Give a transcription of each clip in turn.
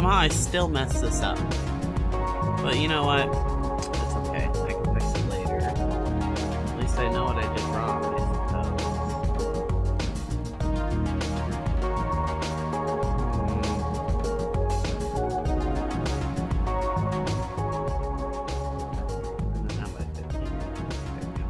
somehow I still messed this up. But you know what? It's okay. I can fix it later. At least I know what I did wrong, I suppose. And then how about 15? There we go.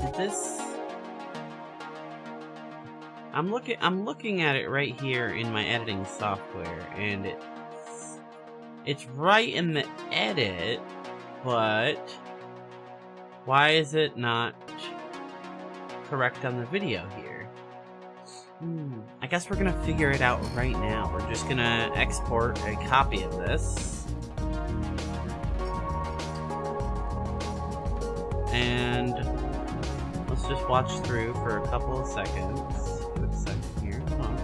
Did this... I'm looking at it right here in my editing software, and it's right in the edit, but why is it not correct on the video here? I guess we're gonna figure it out right now. We're just gonna export a copy of this. And let's just watch through for a couple of seconds. Give it a second here. Hold on.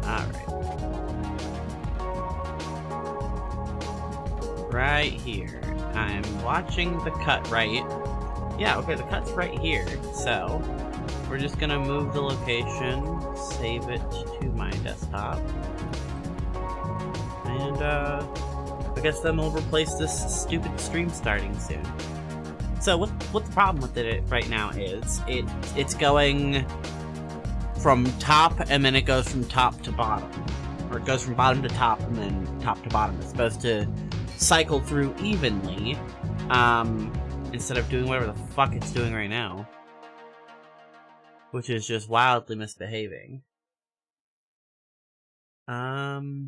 Alright. Right here. I'm watching the cut, right? Yeah, okay, the cut's right here. So, we're just gonna move the location, save it to my desktop. And, I guess then we'll replace this stupid stream starting soon. So what the problem with it right now is it's going from top and then it goes from top to bottom, or it goes from bottom to top and then top to bottom. It's supposed to cycle through evenly instead of doing whatever the fuck it's doing right now, which is just wildly misbehaving. So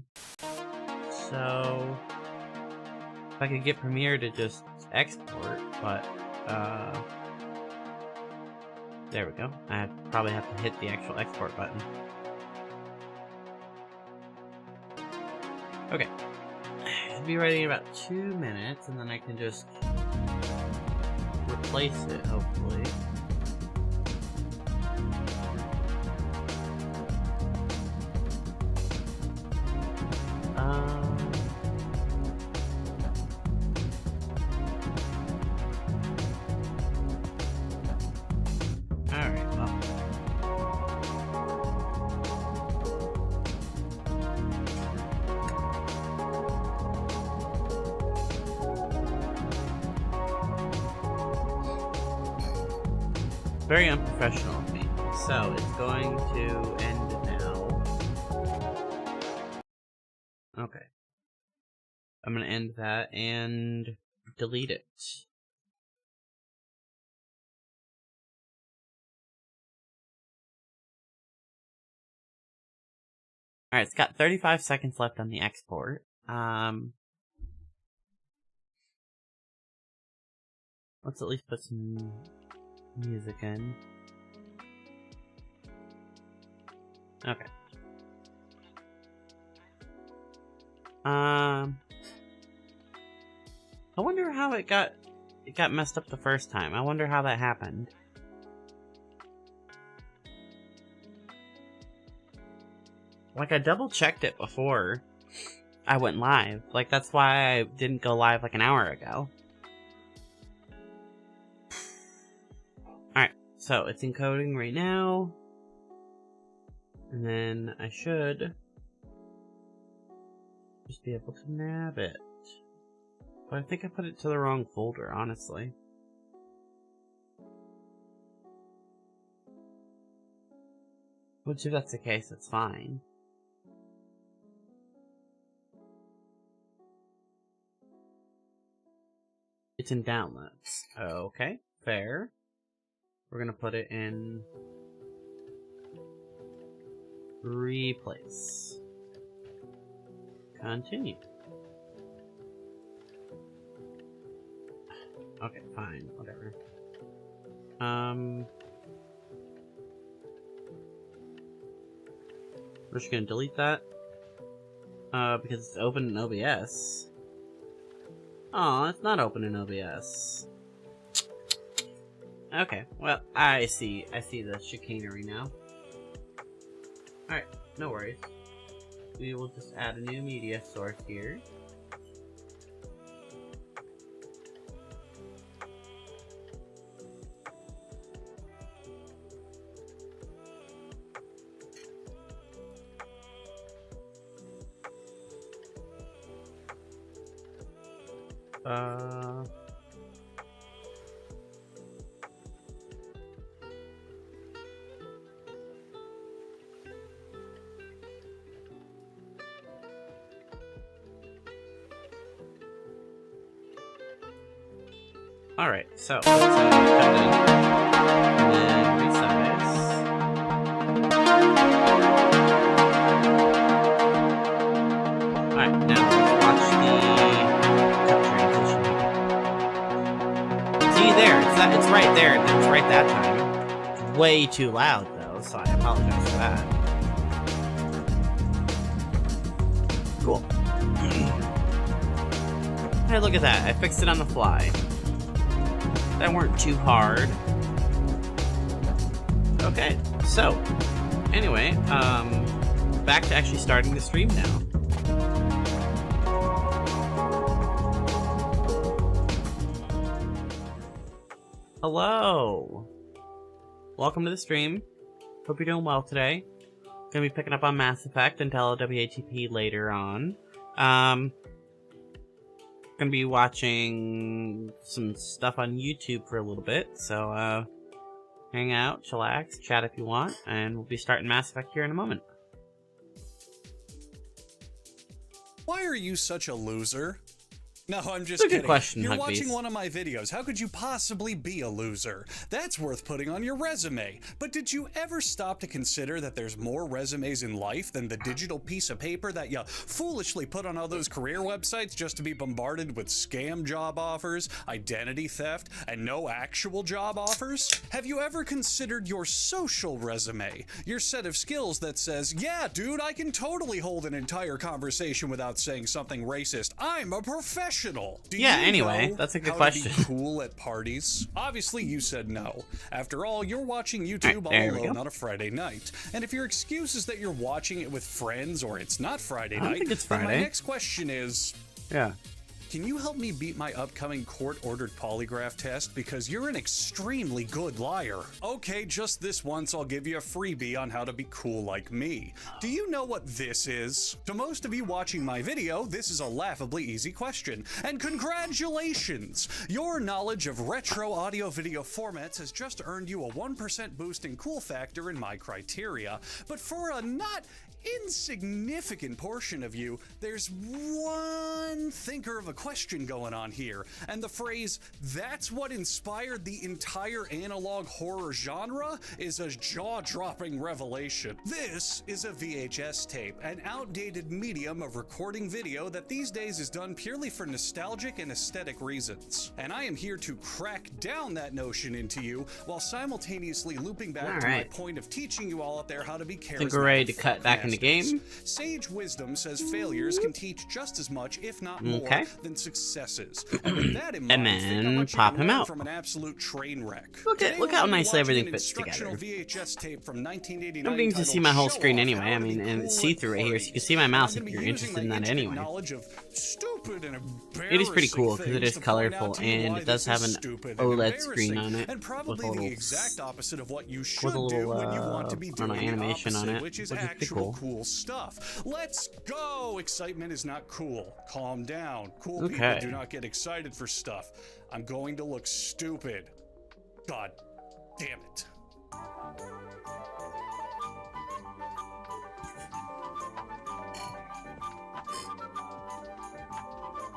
if I could get Premiere to just export, but, there we go. I probably have to hit the actual export button. Okay. It'll be ready in about 2 minutes, and then I can just replace it, hopefully. Alright, well. Very unprofessional of me. So, it's going to end now. Okay. I'm gonna end that and delete it. Alright, it's got 35 seconds left on the export. Let's at least put some music in. Okay. I wonder how it got messed up the first time. I wonder how that happened. Like, I double-checked it before I went live. Like, that's why I didn't go live like an hour ago. Alright, so it's encoding right now. And then I should just be able to nab it. But I think I put it to the wrong folder, honestly. Which, if that's the case, that's fine. It's in downloads. Okay, fair. We're gonna put it in replace. Continue. Okay, fine, whatever. We're just gonna delete that. Because it's open in OBS. Aw, it's not open in OBS. Okay, well, I see the chicanery now. Alright, no worries. We will just add a new media source here. Alright, so let's cut it in, and then resize. Alright, now let's watch the transition. See there, it's right there, it's right that time. It's way too loud though, so I apologize for that. Cool. Hey, look at that, I fixed it on the fly. That weren't too hard. Okay, so anyway, back to actually starting the stream now. Hello! Welcome to the stream. Hope you're doing well today. Gonna be picking up on Mass Effect and WATP later on. Gonna be watching some stuff on YouTube for a little bit, so hang out, chillax, chat if you want, and we'll be starting Mass Effect here in a moment. Why are you such a loser? No, I'm just It's a kidding. good question, You're Hugbeast. watching one of my videos. How could you possibly be a loser? That's worth putting on your resume. But did you ever stop to consider that there's more resumes in life than the digital piece of paper that you foolishly put on all those career websites just to be bombarded with scam job offers, identity theft, and no actual job offers? Have you ever considered your social resume? Your set of skills that says, yeah, dude, I can totally hold an entire conversation without saying something racist. I'm a professional. Do Yeah, you anyway, know that's a good how question. To be cool at parties? Obviously, you said no. After all, you're watching YouTube all there we alone go. on a Friday night. And if your excuse is that you're watching it with friends or it's not Friday I don't night, think it's then my Friday. next question is, Yeah. can you help me beat my upcoming court-ordered polygraph test? Because you're an extremely good liar. Okay, just this once I'll give you a freebie on how to be cool like me. Do you know what this is? To most of you watching my video, this is a laughably easy question. And congratulations! Your knowledge of retro audio-video formats has just earned you a 1% boost in cool factor in my criteria. But for a not insignificant portion of you, there's one thinker of a question going on here, and the phrase, "that's what inspired the entire analog horror genre," is a jaw-dropping revelation. This is a VHS tape, an outdated medium of recording video that these days is done purely for nostalgic and aesthetic reasons. And I am here to crack down that notion into you while simultaneously looping back to my point of teaching you all out there how to be charismatic. I think we're ready to cut back in the game. Sage wisdom says failures can teach just as much, if not more, than successes. And with that in mind, And then pop him out. From an absolute train wreck. Look how nicely everything fits together. VHS tape from 1989 I'm getting to see my whole titled screen Show anyway. Off I How to mean, Be and Cool it's at see-through right here, so you can see my Parties. mouse I'm if gonna you're be using interested in my that intimate anyway. knowledge of stupid and It is pretty cool embarrassing because it is things to point out colorful to you and why it does this have is an stupid and OLED screen on embarrassing, it and probably with a the little exact opposite of what you should with a do little when you want to be I don't know, doing the animation on opposite, it, which is which is pretty actual cool. cool stuff. Let's go! Excitement is not cool. Calm down. Cool Okay. people do not get excited for stuff. I'm going to look stupid. God damn it.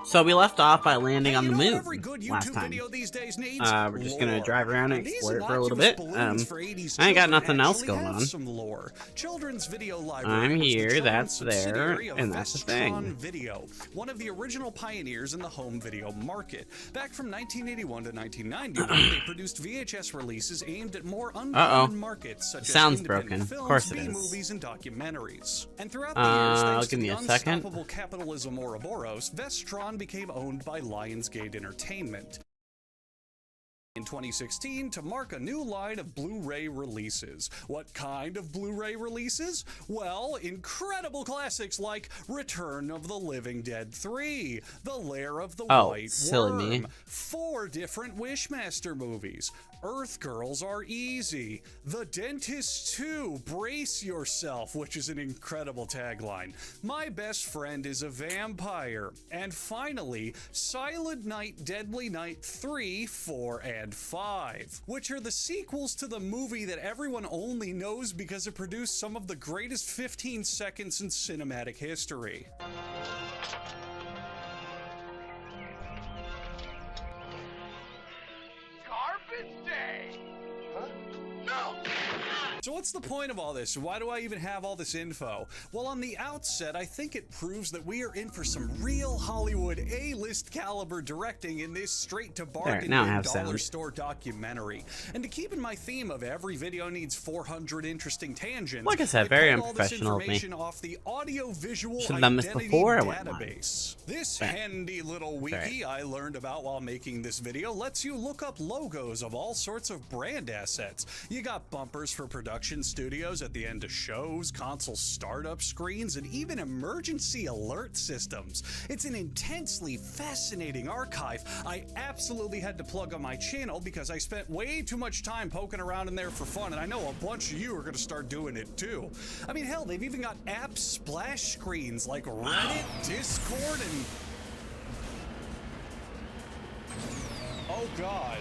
So we left off by landing on the you know what moon every good last YouTube time. video these days needs? We're just gonna Lore. drive around and These explore it for a little innocuous bit. balloons for 80s I ain't got children nothing else actually going have on. Some lore. Children's Video Library I'm was the here, children's that's there, subsidiary of and that's the thing. Vestron Video, one of the original pioneers in the home video market. Back from 1981 to 1991, they produced VHS releases aimed at more uncommon markets such Sounds as broken. independent Of films, course it is. B-movies, and documentaries. And throughout the years, thanks to give me the a second. unstoppable capitalism Ouroboros, Vestron became owned by Lionsgate Entertainment. in 2016 to mark a new line of Blu-ray releases. What kind of Blu-ray releases? Well, incredible classics like Return of the Living Dead 3, The Lair of the White Worm, 4 different Wishmaster movies, Earth Girls Are Easy, The Dentist 2, Brace Yourself, which is an incredible tagline, My Best Friend is a Vampire, and finally, Silent Night, Deadly Night 3, 4, and 5, which are the sequels to the movie that everyone only knows because it produced some of the greatest 15 seconds in cinematic history. Garbage Day! Huh? No! So what's the point of all this? Why do I even have all this info? Well, on the outset, I think it proves that we are in for some real Hollywood A-list caliber directing in this straight-to-bargain dollar store documentary. And to keep in my theme of every video needs 400 interesting tangents, like I said, very unprofessional of me. Off the audio-visual should have done this before I went database. This handy little wiki I learned about while making this video lets you look up logos of all sorts of brand assets. You got bumpers for production studios at the end of shows, console startup screens, and even emergency alert systems. It's an intensely fascinating archive I absolutely had to plug on my channel because I spent way too much time poking around in there for fun, and I know a bunch of you are going to start doing it too. I mean, hell, they've even got app splash screens like Reddit, Discord, and... oh god.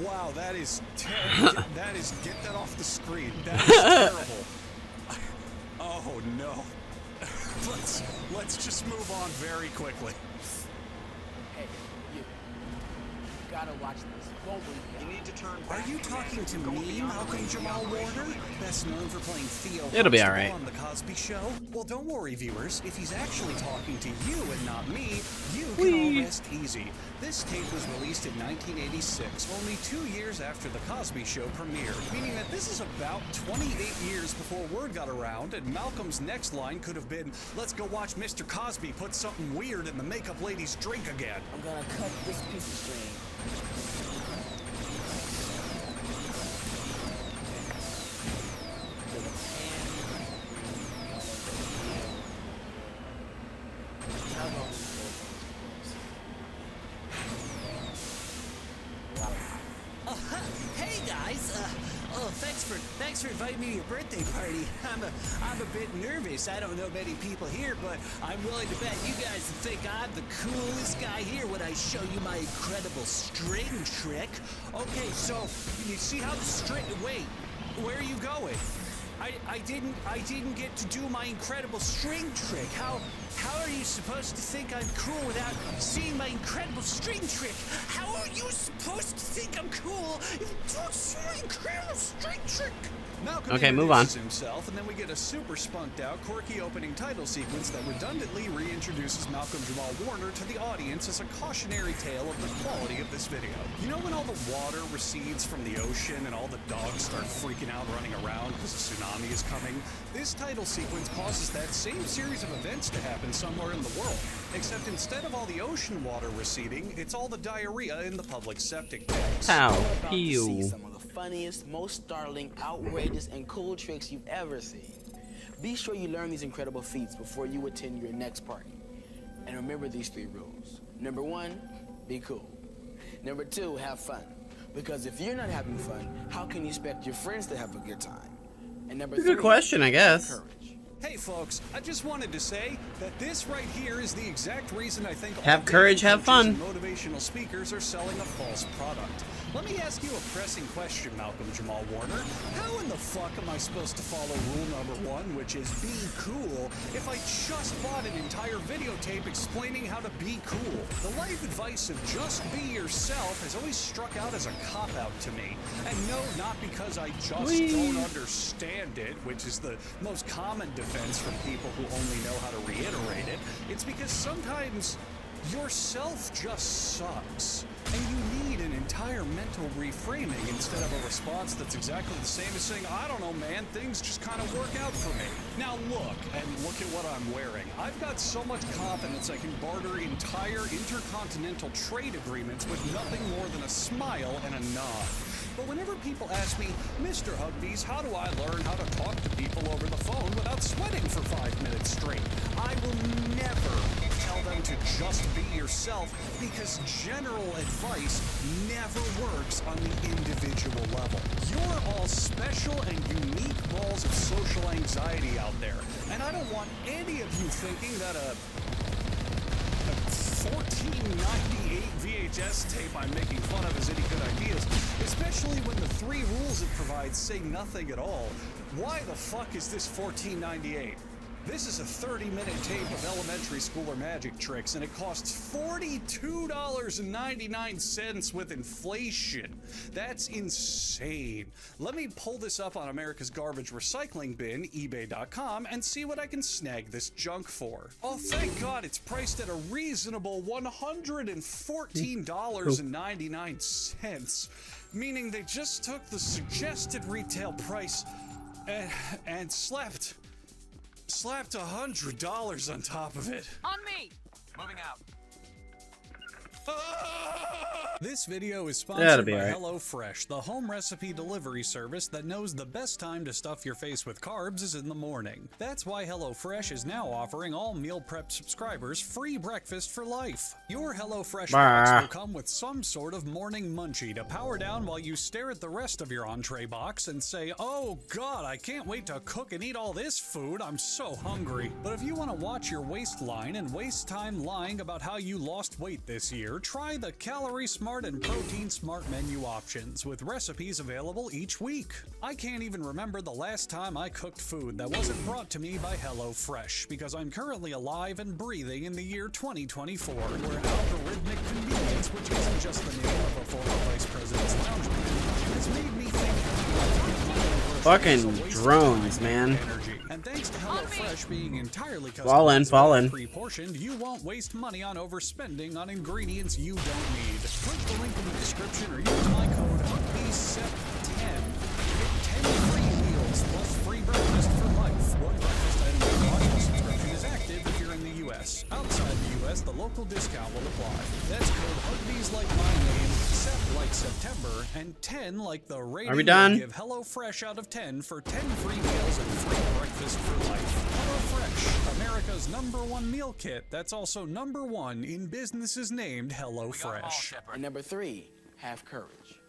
Wow, that is terrible. That is, get that off the screen. That is terrible. Oh no. Let's just move on very quickly. Hey, you gotta watch this. Won't we? You need to turn Are you talking to me, Malcolm Jamal Warner? Best known for playing Theo It'll be alright on The Cosby Show? Well, don't worry, viewers. If he's actually talking to you and not me, you can all rest easy. This tape was released in 1986, only 2 years after The Cosby Show premiered, meaning that this is about 28 years before word got around, and Malcolm's next line could have been, let's go watch Mr. Cosby put something weird in the makeup lady's drink again. I'm gonna cut this piece of string. Thanks for inviting me to your birthday party. I'm a bit nervous. I don't know many people here, but I'm willing to bet you guys think I'm the coolest guy here when I show you my incredible string trick. Okay, so you see how the string... Wait, where are you going? I didn't get to do my incredible string trick. How are you supposed to think I'm cool without seeing my incredible string trick? How are you supposed to think I'm cool if you don't see my incredible string trick? Malcolm okay, move on. Himself, and then we get a super spunked out, quirky opening title sequence that redundantly reintroduces Malcolm Jamal Warner to the audience as a cautionary tale of the quality of this video. You know when all the water recedes from the ocean and all the dogs start freaking out running around because a tsunami is coming? This title sequence causes that same series of events to happen somewhere in the world, except instead of all the ocean water receding, it's all the diarrhea in the public septic tanks. How? See some of the funniest, most startling, outrageous, and cool tricks you've ever seen. Be sure you learn these incredible feats before you attend your next party. And remember these 3 rules. Number 1, be cool. Number 2, have fun. Because if you're not having fun, how can you expect your friends to have a good time? And number 3, good question, I guess. Courage. Hey folks, I just wanted to say that this right here is the exact reason I think have courage, have fun. Motivational speakers are selling a false product. Let me ask you a pressing question, Malcolm Jamal Warner. How in the fuck am I supposed to follow rule number 1, which is be cool, if I just bought an entire videotape explaining how to be cool? The life advice of just be yourself has always struck out as a cop-out to me. And no, not because I just don't understand it, which is the most common defense from people who only know how to reiterate it. It's because sometimes Yourself just sucks. And you need an entire mental reframing instead of a response that's exactly the same as saying, I don't know, man, things just kind of work out for me. Now look at what I'm wearing. I've got so much confidence I can barter entire intercontinental trade agreements with nothing more than a smile and a nod. But whenever people ask me, Mr. Hugbees, how do I learn how to talk to people over the phone without sweating for 5 minutes straight? I will never tell them to just be yourself, because general advice never works on the individual level. You're all special and unique balls of social anxiety out there, and I don't want any of you thinking that a 1498 VHS tape I'm making fun of is any good ideas, especially when the 3 rules it provides say nothing at all. Why the fuck is this 1498? This is a 30-minute tape of elementary schooler magic tricks, and it costs $42.99 with inflation. That's insane. Let me pull this up on America's Garbage Recycling Bin, eBay.com, and see what I can snag this junk for. Oh, thank God it's priced at a reasonable $114.99, meaning they just took the suggested retail price and slapped $100 on top of it. On me! Moving out. This video is sponsored by right. HelloFresh, the home recipe delivery service that knows the best time to stuff your face with carbs is in the morning. That's why HelloFresh is now offering all meal prep subscribers free breakfast for life. Your HelloFresh box will come with some sort of morning munchie to power down while you stare at the rest of your entree box and say, oh God, I can't wait to cook and eat all this food, I'm so hungry. But if you want to watch your waistline and waste time lying about how you lost weight this year, try the Calorie Smart and Protein Smart menu options with recipes available each week. I can't even remember the last time I cooked food that wasn't brought to me by HelloFresh, because I'm currently alive and breathing in the year 2024, where algorithmic convenience, which isn't just the name of a former vice president's lounge menu, has made me think Fucking drones, man. And thanks to HelloFresh being entirely Fall in. pre-portioned, you won't waste money on overspending on ingredients you don't need. Click the link in the description or use my code HUGBEESEP10 to get 10 free meals plus free breakfast for life. One breakfast item per audio subscription is active if you're in the US. Outside the US, the local discount will apply. That's code HUGBEES like my name, SEP like September, and 10 like the rating. Are we done? Give HelloFresh out of 10 for 10 free meals and free breakfast for life. HelloFresh, America's #1 meal kit that's also #1 in businesses named HelloFresh. And number 3, have courage.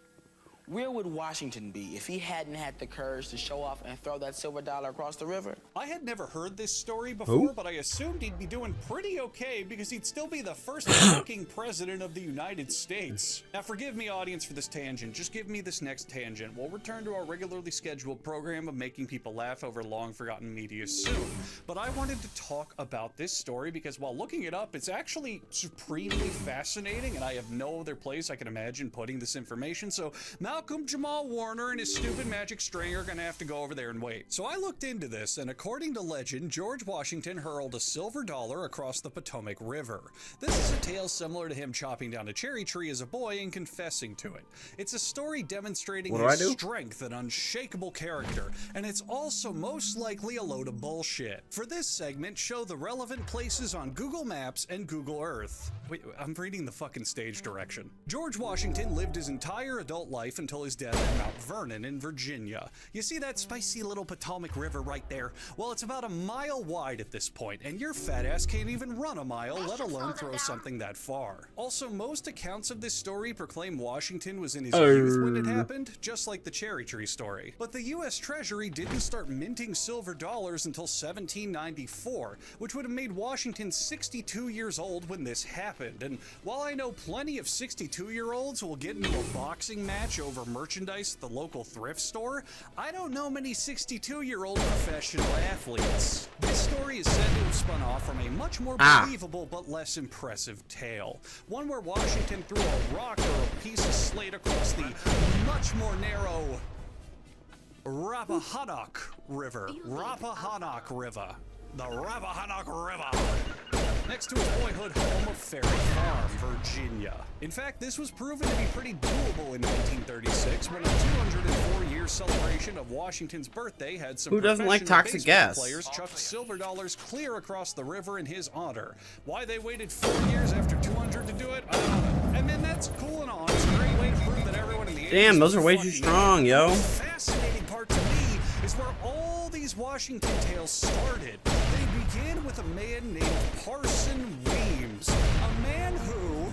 Where would Washington be if he hadn't had the courage to show off and throw that silver dollar across the river? I had never heard this story before, but I assumed he'd be doing pretty okay because he'd still be the first fucking president of the United States. Now forgive me, audience, for this tangent. Just give me this next tangent. We'll return to our regularly scheduled program of making people laugh over long-forgotten media soon. But I wanted to talk about this story because while looking it up, it's actually supremely fascinating, and I have no other place I can imagine putting this information, so Malcolm Jamal Warner and his stupid magic string are gonna have to go over there and wait. So I looked into this, and according to legend, George Washington hurled a silver dollar across the Potomac River. This is a tale similar to him chopping down a cherry tree as a boy and confessing to it. It's a story demonstrating his strength and unshakable character, and it's also most likely a load of bullshit. For this segment, show the relevant places on Google Maps and Google Earth. Wait, I'm reading the fucking stage direction. George Washington lived his entire adult life until his death at Mount Vernon in Virginia. You see that spicy little Potomac River right there? Well, it's about a mile wide at this point, and your fat ass can't even run a mile, let alone throw something that far. Also, most accounts of this story proclaim Washington was in his youth when it happened, just like the cherry tree story. But the US Treasury didn't start minting silver dollars until 1794, which would have made Washington 62 years old when this happened. And while I know plenty of 62-year-olds will get into a boxing match over merchandise at the local thrift store, I don't know many 62-year-old professional athletes. This story is said to have spun off from a much more believable but less impressive tale. One where Washington threw a rock or a piece of slate across the much more narrow Rappahannock River. The Rappahannock River. next to his boyhood home of Ferry Farm, Virginia. In fact, this was proven to be pretty doable in 1936 when a 204-year celebration of Washington's birthday had some Who doesn't like professional toxic baseball gas? players chucked silver dollars clear across the river in his honor. Why they waited 4 years after 200 to do it, I don't know. And then that's cool and all. It's a great way to prove that everyone in the 80s Damn, those was are way too fucking strong, yo. The fascinating part to me is where all these Washington tales started. They began with a man named Parson Weems, a man who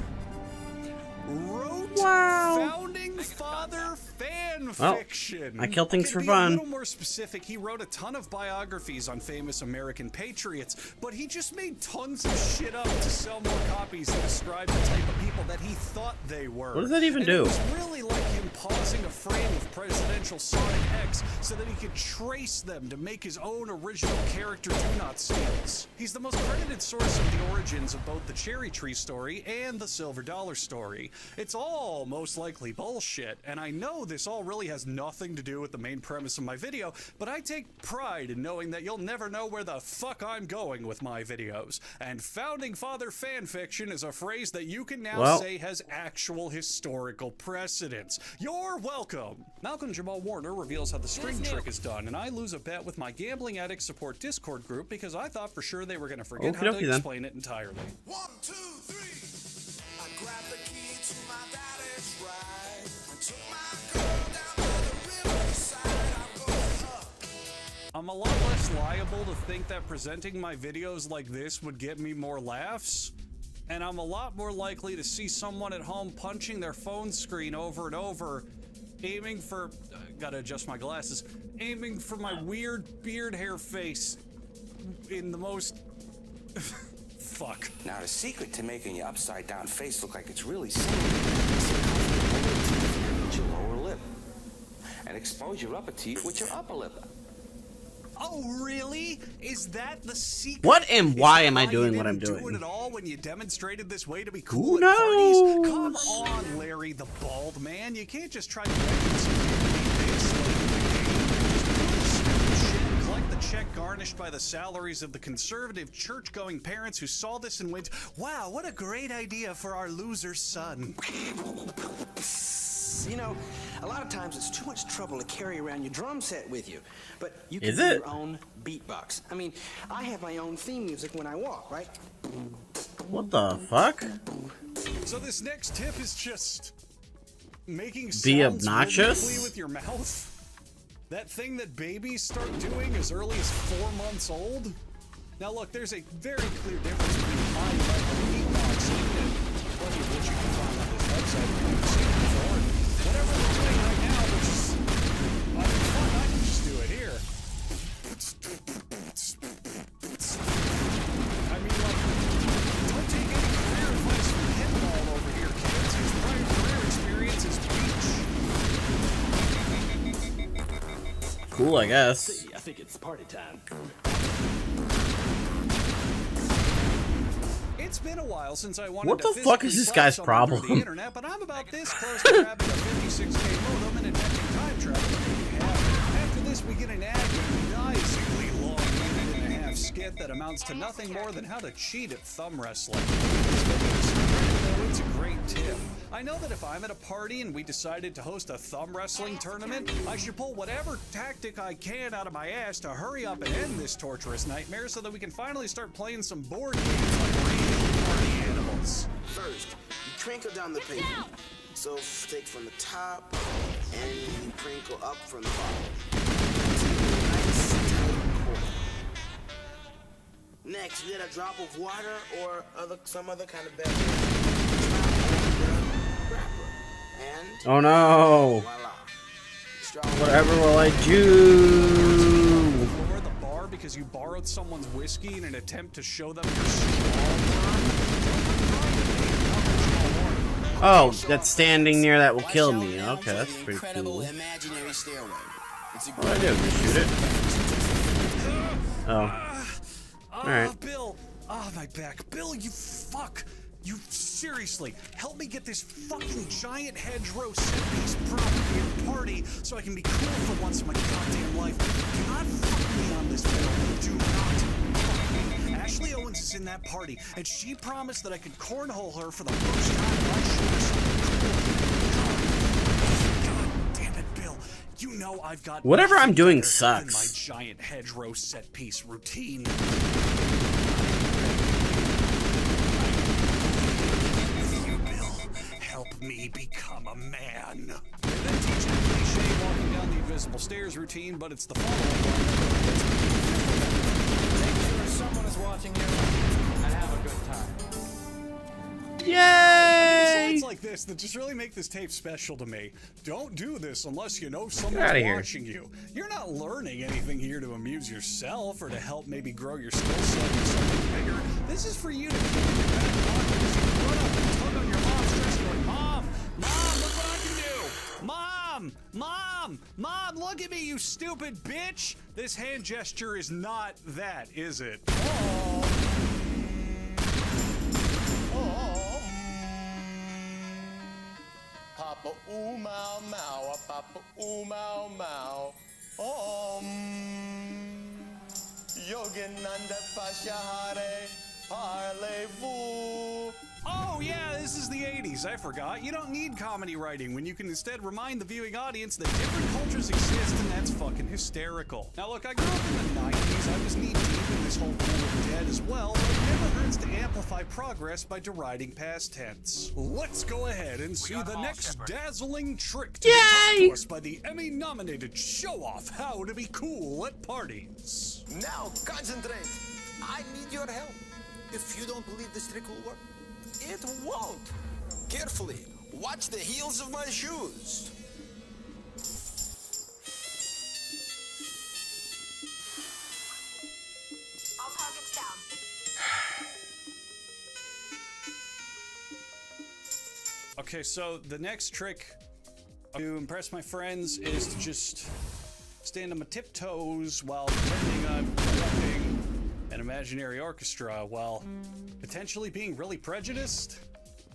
wrote founding father fan fiction. I kill things for To fun. be a little more specific, he wrote a ton of biographies on famous American patriots, but he just made tons of shit up to sell more copies to describe the type of people that he thought they were. What does that even And do? It was really like him pausing a frame of presidential Sonic X so that he could trace them to make his own original character do-not-steals. He's the most credited source of the origins of both the Cherry Tree story and the Silver Dollar story. It's all most likely bullshit, and I know this all really has nothing to do with the main premise of my video, but I take pride in knowing that you'll never know where the fuck I'm going with my videos. And founding father fanfiction is a phrase that you can now say has actual historical precedence. You're welcome! Malcolm Jamal Warner reveals how the string trick is done, and I lose a bet with my Gambling Addict Support Discord group because I thought for sure they were going to forget how to explain it entirely. 1, 2, 3. I grabbed the key to my daddy's ride and took my girl down by the riverside. I'm going up. I'm a lot less liable to think that presenting my videos like this would get me more laughs, and I'm a lot more likely to see someone at home punching their phone screen over and over, aiming for, gotta adjust my glasses, aiming for my weird beard hair face in the most, fuck. Now, the secret to making your upside down face look like it's really simple with your lower lip and expose your upper teeth with your upper lip. Oh, really? Is that the secret? What and why Is am I why you doing what I'm didn't doing? do it at all when you demonstrated this way to be Who cool at parties? knows? Come on, Larry the Bald Man. You can't just try to convince me to be this late in the game. Just do stupid shit and collect the check garnished by the salaries of the conservative church-going parents who saw this and went, wow, what a great idea for our loser son. You know, a lot of times it's too much trouble to carry around your drum set with you. But you can Is do it? your own beatbox. I mean, I have my own theme music when I walk, right? What the fuck? So this next tip is just making Be sounds obnoxious? rhythmically with your mouth. That thing that babies start doing as early as 4 months old. Now look, there's a very clear difference between high-level beatboxing and plenty of which you can find on this website where you've seen before. Whatever we're doing right now, which is fun, I can just do it here. I mean, like, don't take any career advice from Hitball over here, kids. His prior career experience is beach. Cool, I guess. I think it's party time. It's been a while since I wanted What to the fuck is physically this slap guy's someone through problem? the internet, but I'm about this close to grabbing a 56K modem and inventing time travel to make it happen. After this, we get an agonizingly long minute-and-a-half skit that amounts to nothing more than how to cheat at thumb wrestling. It's a great tip. I know that if I'm at a party and we decided to host a thumb wrestling tournament, I should pull whatever tactic I can out of my ass to hurry up and end this torturous nightmare so that we can finally start playing some board games like real party animals. First, you crinkle down the paper. So take from the top and you crinkle up from the bottom. Nice tight cord. Next, you get a drop of water or some other kind of beverage. And Oh no! voila. Whatever will I do? Over the bar because you borrowed someone's whiskey in an attempt to show them you're strong. Oh, that's standing near that will Watch kill out me. now Okay, for that's the pretty incredible cool. imaginary stairway. It's a What do I do? Just shoot it? Oh. Alright. Bill! Oh, my back. Bill, you fuck! You seriously, help me get this fucking giant hedgerow set-piece property at a party so I can be cool for once in my goddamn life. Do not fuck me on this, Bill. Do not fuck me. Ashley Owens is in that party, and she promised that I could cornhole her for the first time if I showed her something cool. God damn it, Bill. You know I've got Whatever I'm doing better than my sucks. giant hedgerow set piece routine. Help me become a man. They then teach the cliche walking down the invisible stairs routine, but it's the following one. Make sure someone is watching you and have a good time. Yay! It's like this that just really make this tape special to me. Don't do this unless you know someone's outta here. watching you. You're not learning anything here to amuse yourself or to help maybe grow your skill set to something bigger. This is for you to keep in your back pocket as you run up and tug on your mom's dress going, Mom, look what I can do! Mom, look at me, you stupid bitch! This hand gesture is not that, is it? Papa ooh mau mau, papa ooh mau mau. Yogananda Pashahare, parlez-vous. Oh yeah, this is the 80s, I forgot. You don't need comedy writing when you can instead remind the viewing audience that different cultures exist, and that's fucking hysterical. Now look, I grew up in the 90s, I was knee deep in this whole pool of dead as well, but it never hurts to amplify progress by deriding past tense. Let's go ahead and see the next dazzling trick to be taught to us by the Emmy-nominated show-off how to be cool at parties. Now concentrate. I need your help. If you don't believe this trick will work, it won't. Carefully, watch the heels of my shoes. All targets down. Okay, so the next trick to impress my friends is to just stand on my tiptoes while pretending I'm conducting an imaginary orchestra while potentially being really prejudiced.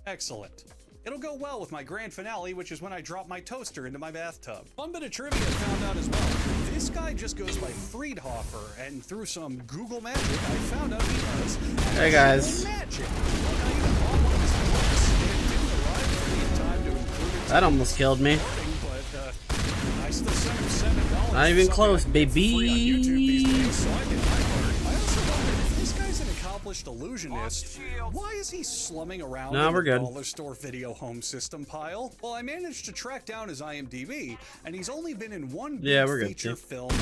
Excellent. It'll go well with my grand finale, which is when I drop my toaster into my bathtub. Fun bit of trivia I found out as well. This guy just goes by Friedhofer, and through some Google magic, I found out he does Hey guys. magic. Look, I even bought one of his books, and it didn't arrive for me in time to include it. That almost killed me. But I still sent him $7. Not even for close, something I can get for free on YouTube these baby. days, so I did my part. I also wondered if this guy's an accomplished illusionist, why is he slumming around No, in we're the good. dollar store video home system pile? Well, I managed to track down his IMDb, and he's only been in one Yeah, big we're good, feature too. film role.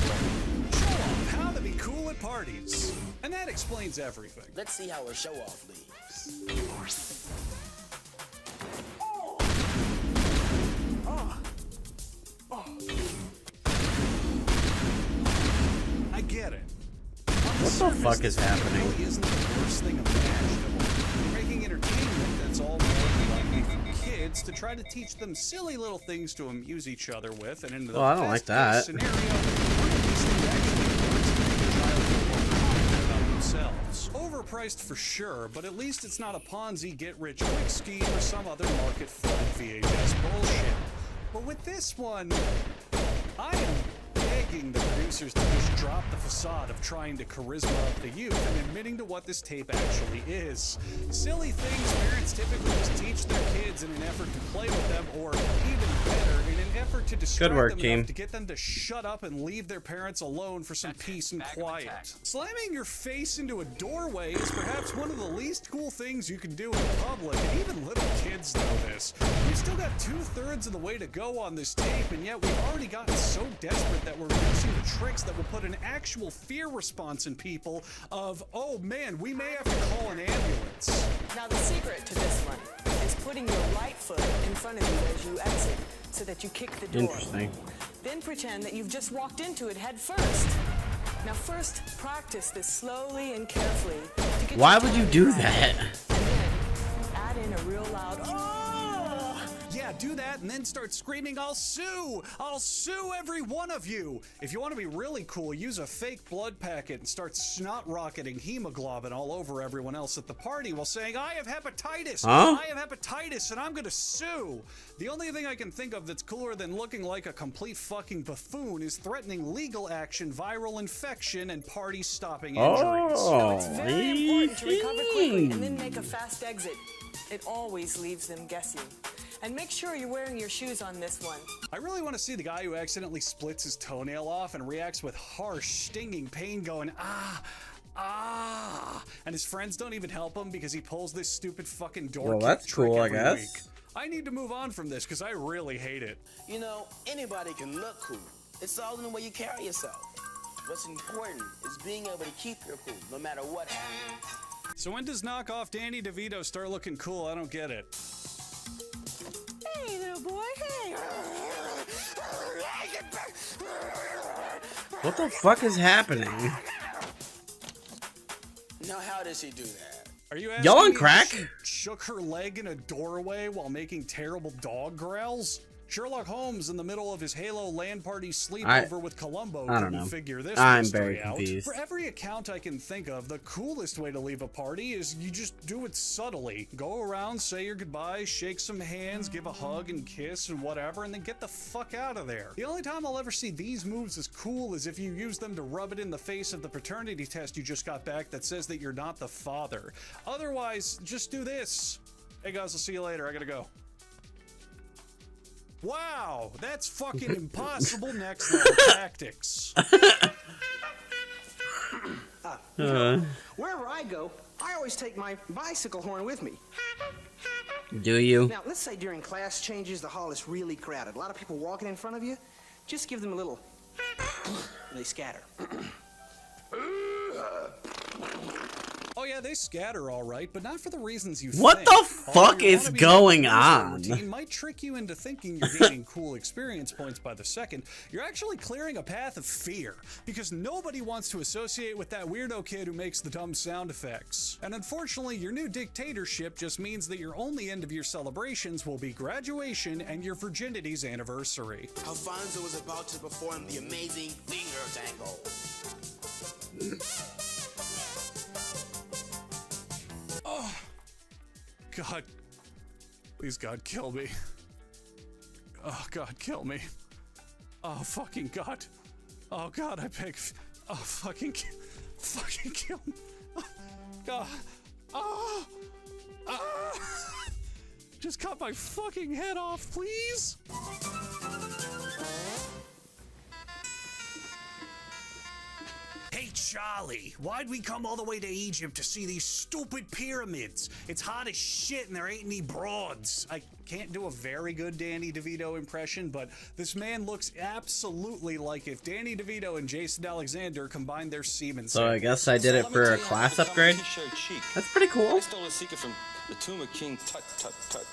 Show off how to be cool at parties. And that explains everything. Let's see how a show-off leaves. I get it. What the fuck is happening? Really isn't the worst thing imaginable. You're making entertainment that's all likely for kids to try to teach them silly little things to amuse each other with, and in the Oh, I don't like best-case that. scenario, one of these things actually works to make the child feel more confident about themselves. Overpriced for sure, but at least it's not a Ponzi get-rich-quick scheme or some other market-flooded VHS bullshit. But with this one, I am begging the producers to just drop the facade of trying to charisma up the youth and admitting to what this tape actually is. Silly things parents typically just teach their kids in an effort to play with them, or even better, in an effort to distract work, them team. enough to get them to shut up and leave their parents alone for some peace and quiet. Slamming your face into a doorway is perhaps one of the least cool things you can do in public, and even little kids know this. We've still got 2/3 of the way to go on this tape, and yet we've already gotten so desperate that we're reaching the tricks that will put an actual fear response in people of, oh man, we may have to call an ambulance. Now the secret to this one is putting your right foot in front of you as you exit so that you kick the door. Interesting. Then pretend that you've just walked into it head first. Now first practice this slowly and carefully. To get Why your would you timing do right. that? And then add in a real loud, oh! Yeah, do that and then start screaming, I'll sue! I'll sue every one of you! If you want to be really cool, use a fake blood packet and start snot-rocketing hemoglobin all over everyone else at the party while saying, I have hepatitis! Huh? I have hepatitis and I'm gonna sue! The only thing I can think of that's cooler than looking like a complete fucking buffoon is threatening legal action, viral infection, and party-stopping injuries. Oh, It's very important to recover quickly and then make a fast exit. It always leaves them guessing. And make sure you're wearing your shoes on this one. I really want to see the guy who accidentally splits his toenail off and reacts with harsh, stinging pain going, ah, ah, and his friends don't even help him because he pulls this stupid fucking door Well, kick that's trick cool, I every guess. week. I need to move on from this because I really hate it. You know, anybody can look cool. It's all in the way you carry yourself. What's important is being able to keep your cool no matter what happens. So when does knockoff Danny DeVito start looking cool? I don't get it. Hey, little boy, hey. What the fuck is happening? Now, how does he do that? Are you asking Y'all on me crack? if she shook her leg in a doorway while making terrible dog growls? Sherlock Holmes, in the middle of his Halo LAN party sleepover with Columbo, I don't couldn't know. figure this I'm mystery very out. confused. For every account I can think of, the coolest way to leave a party is you just do it subtly. Go around, say your goodbyes, shake some hands, give a hug and kiss and whatever, and then get the fuck out of there. The only time I'll ever see these moves as cool is if you use them to rub it in the face of the paternity test you just got back that says that you're not the father. Otherwise, just do this. Hey guys, I'll see you later. I gotta go. Wow, that's fucking impossible next level tactics. Wherever I go, I always take my bicycle horn with me. Do you? Now, let's say during class changes, the hall is really crowded. A lot of people walking in front of you. Just give them a little... and they scatter. Oh yeah, they scatter all right, but not for the reasons you What think. the Although fuck your is wannabe going Naruto on? routine might trick you into thinking you're gaining cool experience points by the second. You're actually clearing a path of fear, because nobody wants to associate with that weirdo kid who makes the dumb sound effects. And unfortunately, your new dictatorship just means that your only end of year celebrations will be graduation and your virginity's anniversary. Alfonso was about to perform the amazing finger tango. Oh, God. Please, God, kill me. Oh, God, kill me. Oh, fucking God. Oh, God, I beg. Oh, fucking kill me. Oh, God. Oh. Ah. Just cut my fucking head off, please. Hey, Charlie, why'd we come all the way to Egypt to see these stupid pyramids? It's hot as shit and there ain't any broads. I can't do a very good Danny DeVito impression, but this man looks absolutely like if Danny DeVito and Jason Alexander combined their semen. So I guess I did it for a class upgrade. That's pretty cool. I stole a secret from the Tomb of King Tut Tut Tut.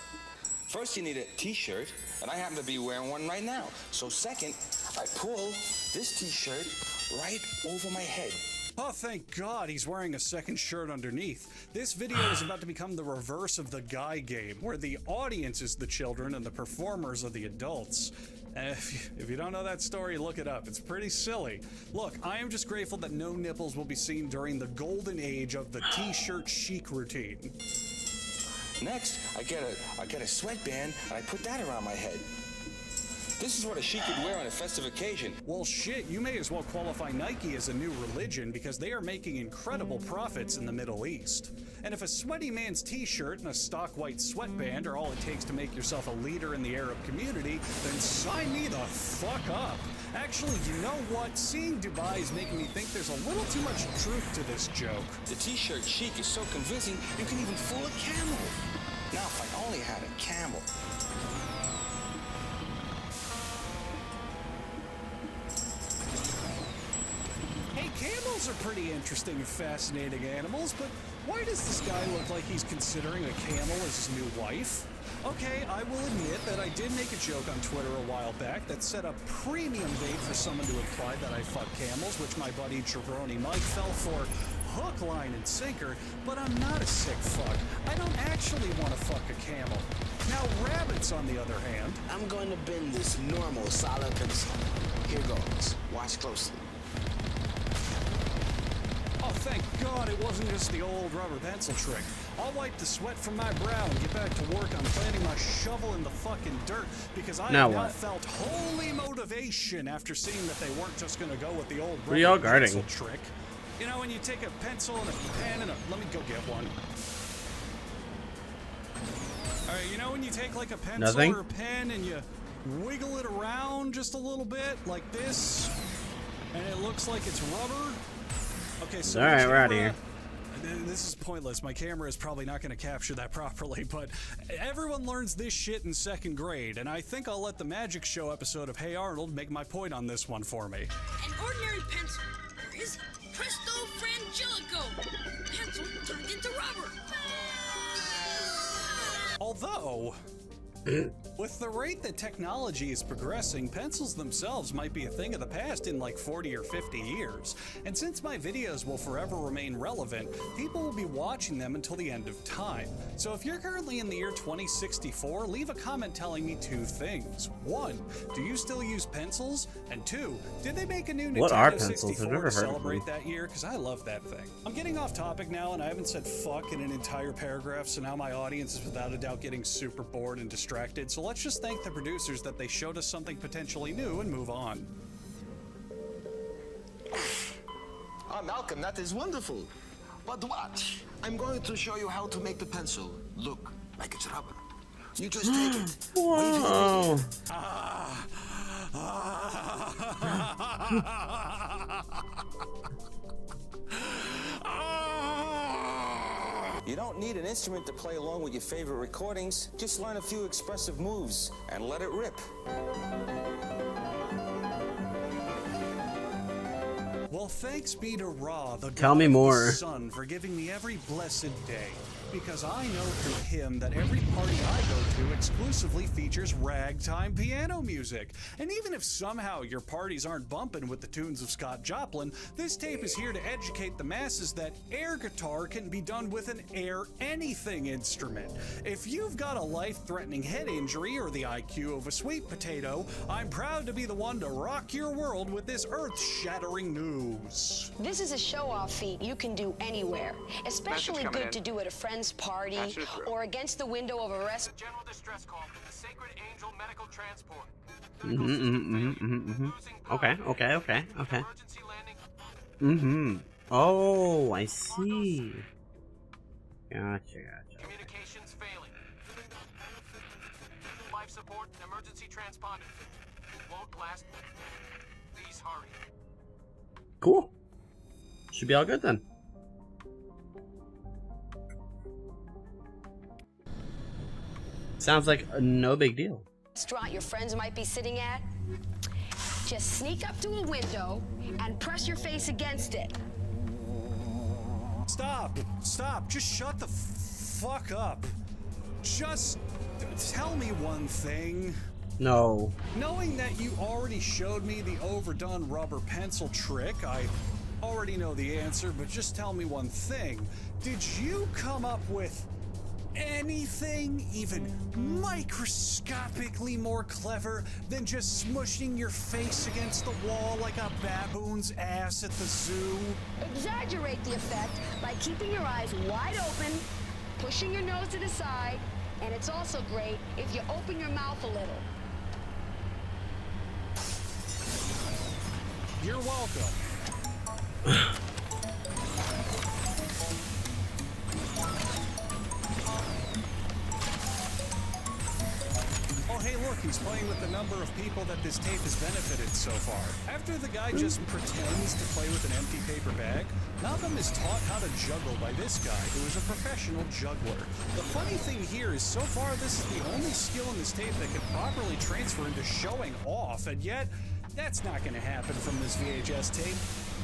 First, you need a t-shirt, and I happen to be wearing one right now. So second, I pull this t-shirt right over my head. Oh, thank God he's wearing a second shirt underneath. This video is about to become the reverse of the guy game, where the audience is the children and the performers are the adults. If you don't know that story, look it up. It's pretty silly. Look, I am just grateful that no nipples will be seen during the golden age of the t-shirt chic routine. Next, I get a sweatband and I put that around my head. This is what a sheik would wear on a festive occasion. Well, shit, you may as well qualify Nike as a new religion because they are making incredible profits in the Middle East. And if a sweaty man's t-shirt and a stock white sweatband are all it takes to make yourself a leader in the Arab community, then sign me the fuck up. Actually, you know what? Seeing Dubai is making me think there's a little too much truth to this joke. The t-shirt chic is so convincing, you can even fool a camel. Now, if I only had a camel. Hey, camels are pretty interesting and fascinating animals, but why does this guy look like he's considering a camel as his new wife? Okay, I will admit that I did make a joke on Twitter a while back that set up premium bait for someone to imply that I fuck camels, which my buddy Jabroni Mike fell for hook, line, and sinker, but I'm not a sick fuck. I don't actually want to fuck a camel. Now, rabbits, on the other hand... I'm going to bend this normal solid pencil. Here goes. Watch closely. Oh, thank God it wasn't just the old rubber pencil trick. I'll wipe the sweat from my brow and get back to work on planting my shovel in the fucking dirt, because I have now felt holy motivation after seeing that they weren't just gonna go with the old rubber pencil trick. You know, when you take a pencil and a pen and a... Let me go get one. Alright, you know when you take like a pencil or a pen and you wiggle it around just a little bit, like this, and it looks like it's rubber? Okay, so alright, we're out of here. This is pointless. My camera is probably not going to capture that properly, but everyone learns this shit in 2nd grade, and I think I'll let the Magic Show episode of Hey Arnold make my point on this one for me. An ordinary pencil. Where is it? Presto frangelico! Pencil turned into rubber! Although... with the rate that technology is progressing, pencils themselves might be a thing of the past in like 40 or 50 years. And since my videos will forever remain relevant, people will be watching them until the end of time. So if you're currently in the year 2064, leave a comment telling me 2 things. 1, do you still use pencils? And 2, did they make a new Nintendo 64 to celebrate that year? Because I love that thing. I'm getting off topic now, and I haven't said fuck in an entire paragraph, so now my audience is without a doubt getting super bored and distracted. So let's just thank the producers that they showed us something potentially new and move on. Ah, Malcolm, that is wonderful. But watch. I'm going to show you how to make the pencil look like it's rubber. You just take it. Whoa. You don't need an instrument to play along with your favorite recordings. Just learn a few expressive moves and let it rip. Well, thanks be to Ra, the Tell me more. Sun, for giving me every blessed day. Because I know through him that every party I go to exclusively features ragtime piano music. And even if somehow your parties aren't bumping with the tunes of Scott Joplin, this tape is here to educate the masses that air guitar can be done with an air anything instrument. If you've got a life-threatening head injury or the IQ of a sweet potato, I'm proud to be the one to rock your world with this earth-shattering news. This is a show-off feat you can do anywhere. Especially good to do at a friend's party or against the window of a restaurant. General distress call from the Sacred Angel Medical Transport. Okay. Oh, I see. Gotcha. Communications failing. Life support and emergency transponder. Won't last. Please hurry. Cool. Should be all good then. Sounds like no big deal. Restaurant your friends might be sitting at. Just sneak up to a window and press your face against it. Stop! Just shut the fuck up. Just tell me one thing. No. Knowing that you already showed me the overdone rubber pencil trick, I already know the answer, but just tell me one thing. Did you come up with anything even microscopically more clever than just smushing your face against the wall like a baboon's ass at the zoo? Exaggerate the effect by keeping your eyes wide open, pushing your nose to the side, and it's also great if you open your mouth a little. You're welcome. Oh, hey, look, he's playing with the number of people that this tape has benefited so far. After the guy just pretends to play with an empty paper bag, Malcolm is taught how to juggle by this guy, who is a professional juggler. The funny thing here is, so far, this is the only skill in this tape that can properly transfer into showing off, and yet, that's not going to happen from this VHS tape.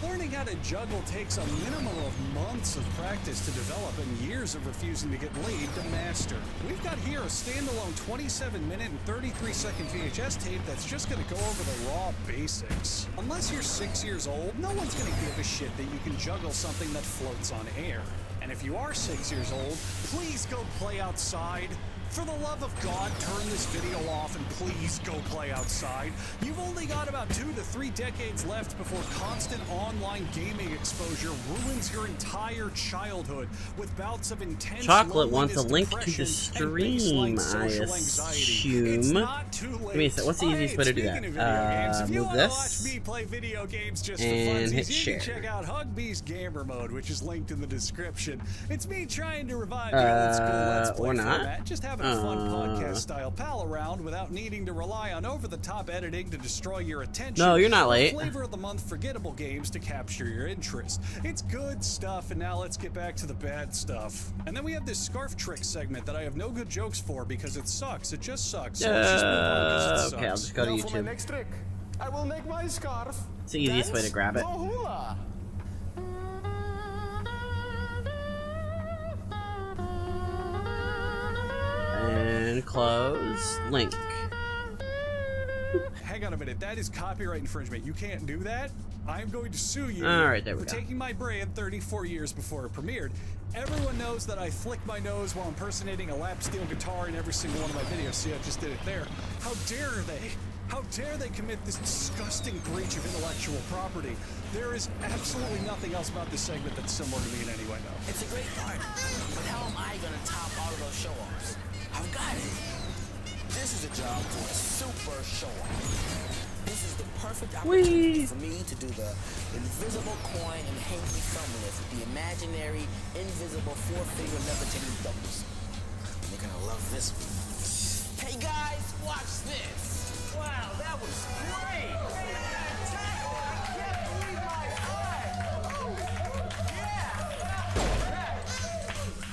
Learning how to juggle takes a minimum of months of practice to develop and years of refusing to get laid to master. We've got here a standalone 27-minute and 33-second VHS tape that's just going to go over the raw basics. Unless you're 6 years old, no one's going to give a shit that you can juggle something that floats on air. And if you are 6 years old, please go play outside. For the love of God, turn this video off and please go play outside. You've only got about 2 to 3 decades left before constant online gaming exposure ruins your entire childhood with bouts of intense Chocolate wants a link to the depression stream, I assume. Give me a sec. What's the easiest way to do that? Move this. And hit share. Check out Hugbee's Gamer Mode, which is linked in the description. It's me trying to revive the old school Let's Play format. Just having a fun podcast-style pal around without needing to rely on over-the-top editing to destroy your attention. No, you're not late. Flavor of the month forgettable games to capture your interest. It's good stuff, and now let's get back to the bad stuff. And then we have this scarf trick segment that I have no good jokes for because it sucks. It just sucks. So let's just move on 'cause it sucks. Okay, I'll just go to Now for my YouTube. next trick. I will make my scarf. It's the easiest way to grab it. Go hula. And close. Link. Hang on a minute, that is copyright infringement. You can't do that? I'm going to sue you Alright, there we for go. taking my brand 34 years before it premiered. Everyone knows that I flick my nose while impersonating a lap steel guitar in every single one of my videos. See, I just did it there. How dare they? How dare they commit this disgusting breach of intellectual property? There is absolutely nothing else about this segment that's similar to me in any way, though. It's a great party, but how am I gonna top all of those show-offs? I've got it. This is a job for a super show-off. This is the perfect opportunity for me to do the invisible coin and hanky thumb lift with the imaginary, invisible four-finger levitating doubles. You're gonna love this one. Hey guys, watch this. Wow, that was great. Fantastic. I can't believe my eyes.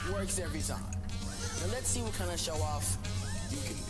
Yeah. Works every time. Now let's see what kind of show-off you can be.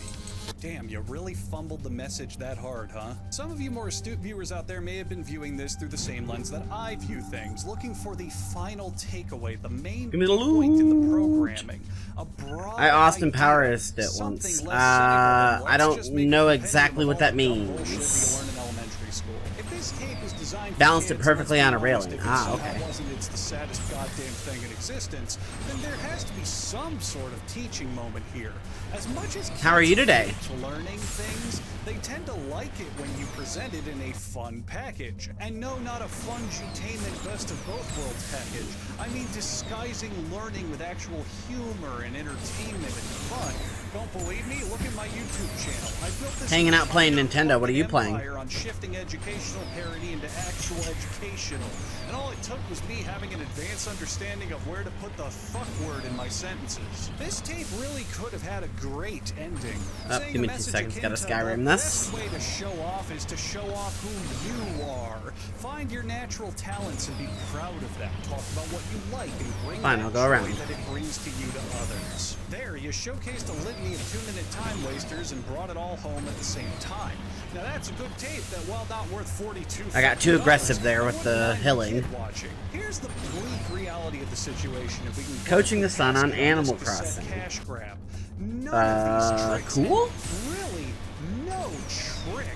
Damn, you really fumbled the message that hard, huh? Some of you more astute viewers out there may have been viewing this through the same lens that I view things, looking for the final takeaway, the main Give me the point in the loot. programming. A broad I Austin idea, Powersed it something once. less cynical than I let's don't just make know a exactly what that penny of all the bullshit means. you learn in elementary school. If this tape is designed for Balanced it kids, perfectly let's on a be honest, railing. if it Ah, somehow okay. wasn't it's the saddest goddamn thing in existence, then there has to be some sort of teaching moment here. As much as How are you today? kids learning things, they tend to like it when you present it in a fun package. And no, not a fun Jutainment best of both worlds package. I mean disguising learning with actual humor and entertainment and fun. Don't believe me? Look at my YouTube channel. I built this Hanging out playing Nintendo. What are you playing? empire on shifting educational parody into actual educational. And all it took was me having an advanced understanding of where to put the fuck word in my sentences. This tape really could have had a great ending. Oh, Saying give me a 2 message seconds. akin Gotta to Skyrim the this. best way to show off is to show off who you are. Find your natural talents and be proud of them. Talk about what you like and bring Fine, that I'll go joy around. that it brings to you to others. There, you showcased a litany of 2-minute time wasters and brought it all home at the same time. Now that's a good tape that, while not worth $42, I got too aggressive there with the hilling. watching. Here's the bleak reality of the situation. If we can Coaching the son on Animal just a set Crossing. cash grab. None of these tricks, cool? and really no trick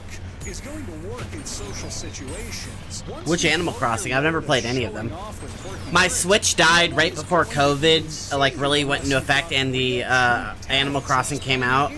is going to work in social situations. Once Which you Animal work Crossing? your I've never way played to any of them. showing off with quirky My tricks, Switch died right before COVID, like really went into effect, and the Animal Crossing came out.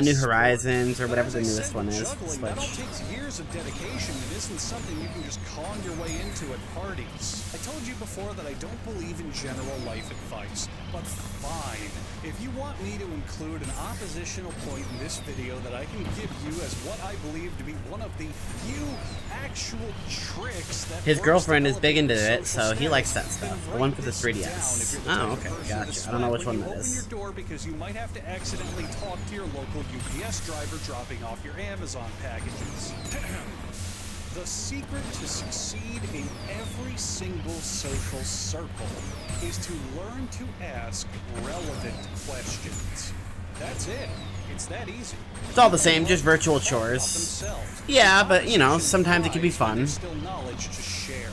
New Horizons, or whatever the newest one is. Juggling, that all Switch. takes years of dedication. It isn't something you can just con your way into at parties. I told you before that I don't believe in general life advice, but fine. If you want me to include an oppositional point in this video that I can give you as what I believe to be one of the few actual tricks that His works girlfriend is to big into elevate it, social so he likes that status, stuff. then The one write for the this 3DS. down if you're the Oh, type of okay, person that gotcha. I don't know which when one you that open is. your door because you might have to accidentally talk to your local UPS driver dropping off your Amazon packages. The secret to succeed in every single social circle is to learn to ask relevant questions. That's it. It's that easy. It's all the same, just virtual chores. Yeah, but you know, sometimes it can be fun. There's still knowledge to share.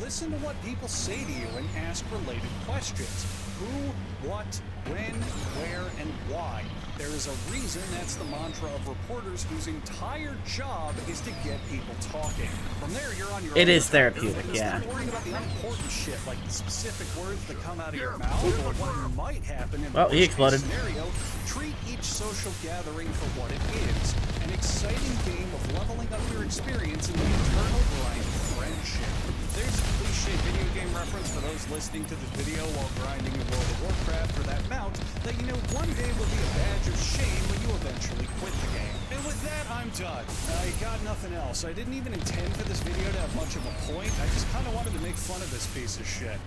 listen to what people say to you and ask related questions. Who, what, when, where, and why. There is a reason that's the mantra of reporters whose entire job is to get people talking. From there, you're on your own. It is therapeutic, yeah. Stop worrying about the unimportant shit, like the specific words that come out of your mouth or what might happen in Well, he exploded. scenario. Treat each social gathering for what it is. An exciting game of leveling up your experience in the eternal grind of friendship. There's a cliche video game reference for those listening to this video while grinding in World of Warcraft for that mount that you know one day will be a badge of shame when you eventually quit the game. And with that, I'm done. I got nothing else. I didn't even intend for this video to have much of a point. I just kind of wanted to make fun of this piece of shit.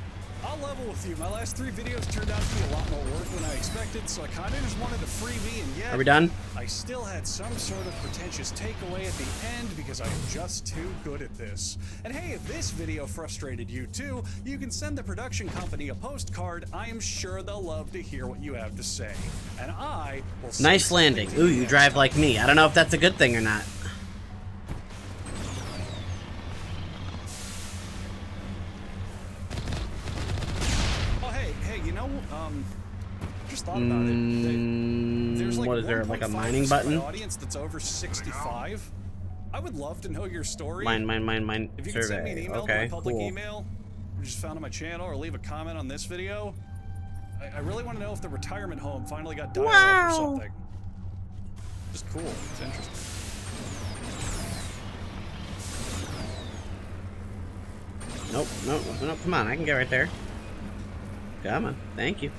I'll level with you. My last 3 videos turned out to be a lot more work than I expected, so I kind of just wanted to free me, and yet... Are we done? I still had some sort of pretentious takeaway at the end because I am just too good at this. And hey, if this video frustrated you too, you can send the production company a postcard. I am sure they'll love to hear what you have to say. And I will... Nice landing. Ooh, you drive like me. I don't know if that's a good thing or not. Just thought about it. There's like what is there, like a mining button? Audience that's over 65. I would love to know your story. Mine. If you can send me an Survey. email to Okay, my public cool. email, or just found on my channel, or leave a comment on this video. I really want to know if the retirement home finally got dialogue or something. Just cool. It's interesting. Nope. Come on, I can get right there. Come on. Thank you.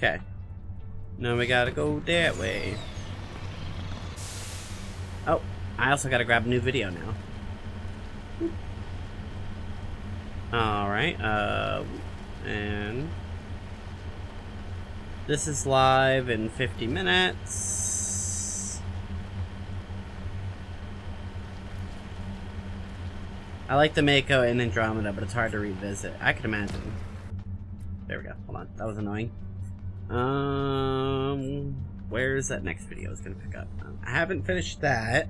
Okay. Now we gotta go that way. Oh, I also gotta grab a new video now. Alright, and this is live in 50 minutes. I like the Mako and Andromeda, but it's hard to revisit. I can imagine. There we go. Hold on. That was annoying. Where's that next video is gonna pick up? I haven't finished that.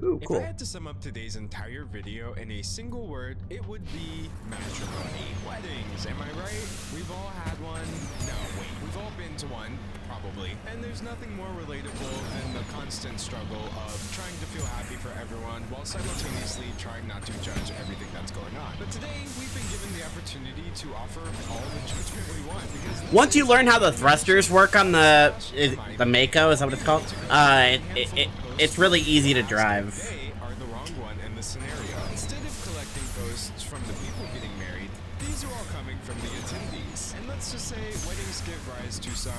Ooh, cool. If I had to sum up today's entire video in a single word, it would be matrimony. Weddings, am I right? We've all had one. No, wait, we've all been to one, probably. And there's nothing more relatable than the constant struggle of trying to feel happy for everyone while simultaneously trying not to judge everything that's going on. But today, we've been given the opportunity to offer all the judgment we want because once you learn how the thrusters work on the Mako, is that what it's called? It's really easy to drive. They are the wrong one in the scenario. Instead of collecting posts from the people getting married, these are all coming from the attendees. And let's just say weddings give rise to some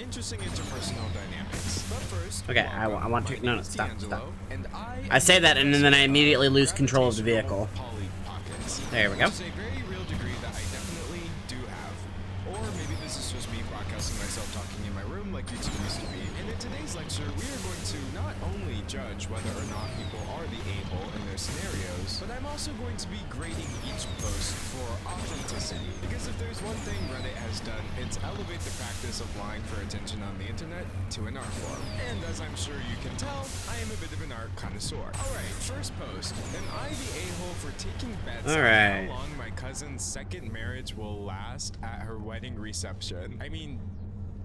interesting interpersonal dynamics. But first, okay, I want to. No, stop. And I say that, and then I immediately lose control of the vehicle. There we go. Which is a very real degree that I definitely do have. Or maybe this is just me broadcasting myself talking in my room like YouTube used to be. And in today's lecture, we are going to not only judge whether or not people are the a-hole in their scenarios, but I'm also going to be grading each post for authenticity. Because if there's one thing Reddit has done, it's elevate the practice of lying for attention on the internet to an art form. And as I'm sure you can tell, I am a bit of an art connoisseur. Alright, first post. Am I the a-hole for taking bets on how long my cousin's second marriage will last at her wedding reception? I mean,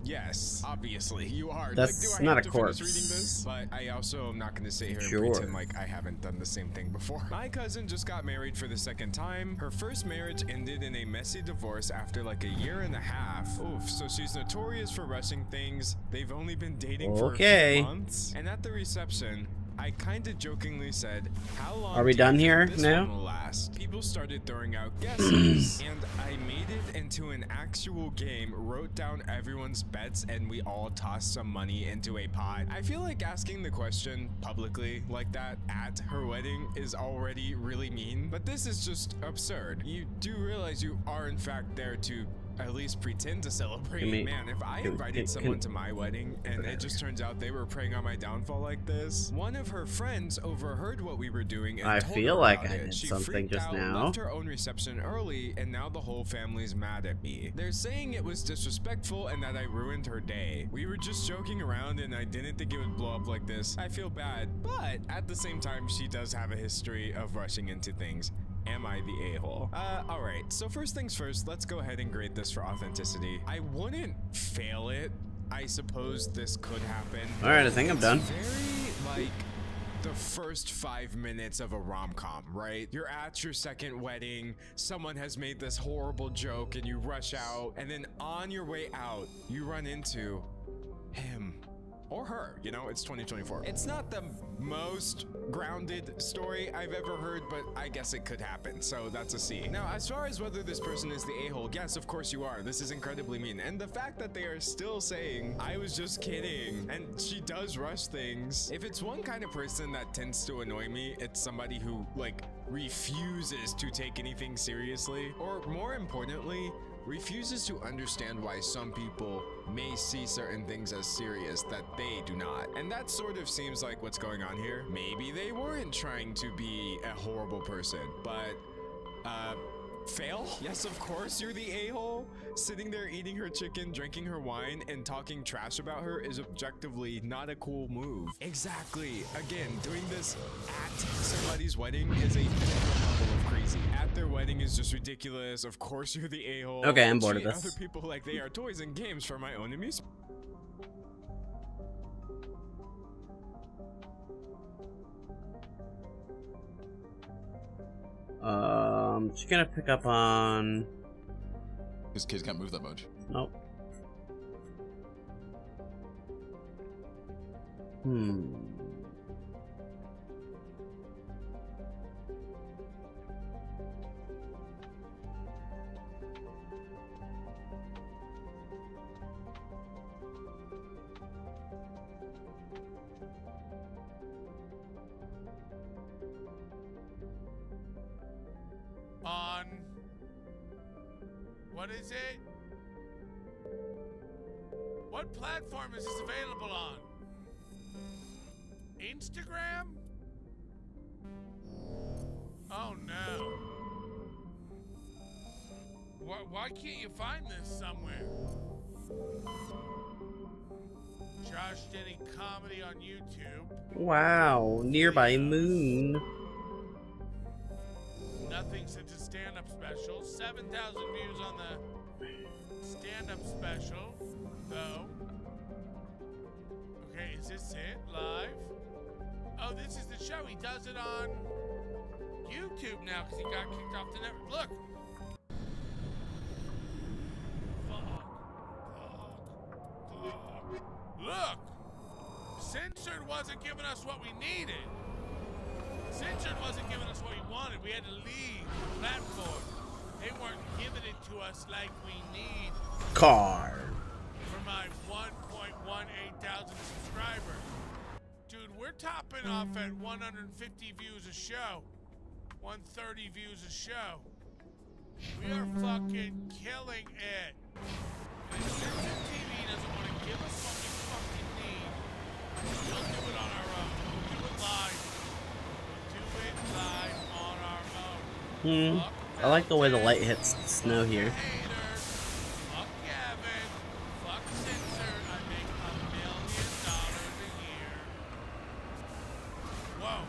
yes, obviously, you are. That's like, do I not have a to corpse. finish reading this? But I also am not going to sit here Sure. and pretend like I haven't done the same thing before. My cousin just got married for the second time. Her first marriage ended in a messy divorce after like a year and a half. Oof, so she's notorious for rushing things. They've only been dating for a few months. And at the reception, I kind of jokingly said, how long Are we do you done think here this now? one will last? People started throwing out guesses, and I made it into an actual game, wrote down everyone's bets, and we all tossed some money into a pot. I feel like asking the question publicly like that at her wedding is already really mean, but this is just absurd. You do realize you are in fact there to at least pretend to celebrate. Can we- Man, if I can- invited can- someone can- to my wedding and it just turns out they were preying on my downfall like this, one of her friends overheard what we were doing and I told feel her like about I it. did She something freaked just out, now. left her own reception early, and now the whole family's mad at me. They're saying it was disrespectful and that I ruined her day. We were just joking around and I didn't think it would blow up like this. I feel bad, but at the same time, she does have a history of rushing into things. Am I the a-hole? Alright, so first things first, let's go ahead and grade this for authenticity. I wouldn't fail it. I suppose this could happen. Alright, I think I'm done. It's very, like, the first 5 minutes of a rom-com, right? You're at your second wedding, someone has made this horrible joke and you rush out, and then on your way out, you run into him. Or her, you know, it's 2024. It's not the most grounded story I've ever heard, but I guess it could happen, so that's a C. Now, as far as whether this person is the a-hole, yes, of course you are. This is incredibly mean. And the fact that they are still saying, I was just kidding, and she does rush things. If it's one kind of person that tends to annoy me, it's somebody who, like, refuses to take anything seriously, or more importantly, refuses to understand why some people may see certain things as serious that they do not. And that sort of seems like what's going on here. Maybe they weren't trying to be a horrible person, but, fail? Yes, of course you're the a-hole. Sitting there eating her chicken, drinking her wine, and talking trash about her is objectively not a cool move. Exactly. Again, doing this at somebody's wedding is a different level of crazy. At their wedding is just ridiculous. Of course you're the a-hole. Okay, I'm bored of Treat this. other people like they are toys and games for my own amusement. Just gonna pick up on. His kids can't move that much. Nope. On. What is it? What platform is this available on? Instagram? Oh no. Why can't you find this somewhere? Josh Denny Comedy on YouTube. Wow, nearby moon. Nothing since a stand-up special. 7,000 views on the stand-up special, though. Okay, is this it? Live? Oh, this is the show. He does it on YouTube now because he got kicked off the network. Look! Fuck. Look! Censored wasn't giving us what we needed. Censored wasn't giving us what we wanted. We had to leave the platform. They weren't giving it to us like we need. Car. For my 1.18 thousand subscribers. Dude, we're topping off at 150 views a show. 130 views a show. We are fucking killing it. And if Censored TV doesn't want to give us what we fucking need, we'll do it on our own. We'll do it live. Live on our own. I like the way the light hits the snow here. Fuck Gavin. Fuck Censored. I make $1 million a year. Whoa.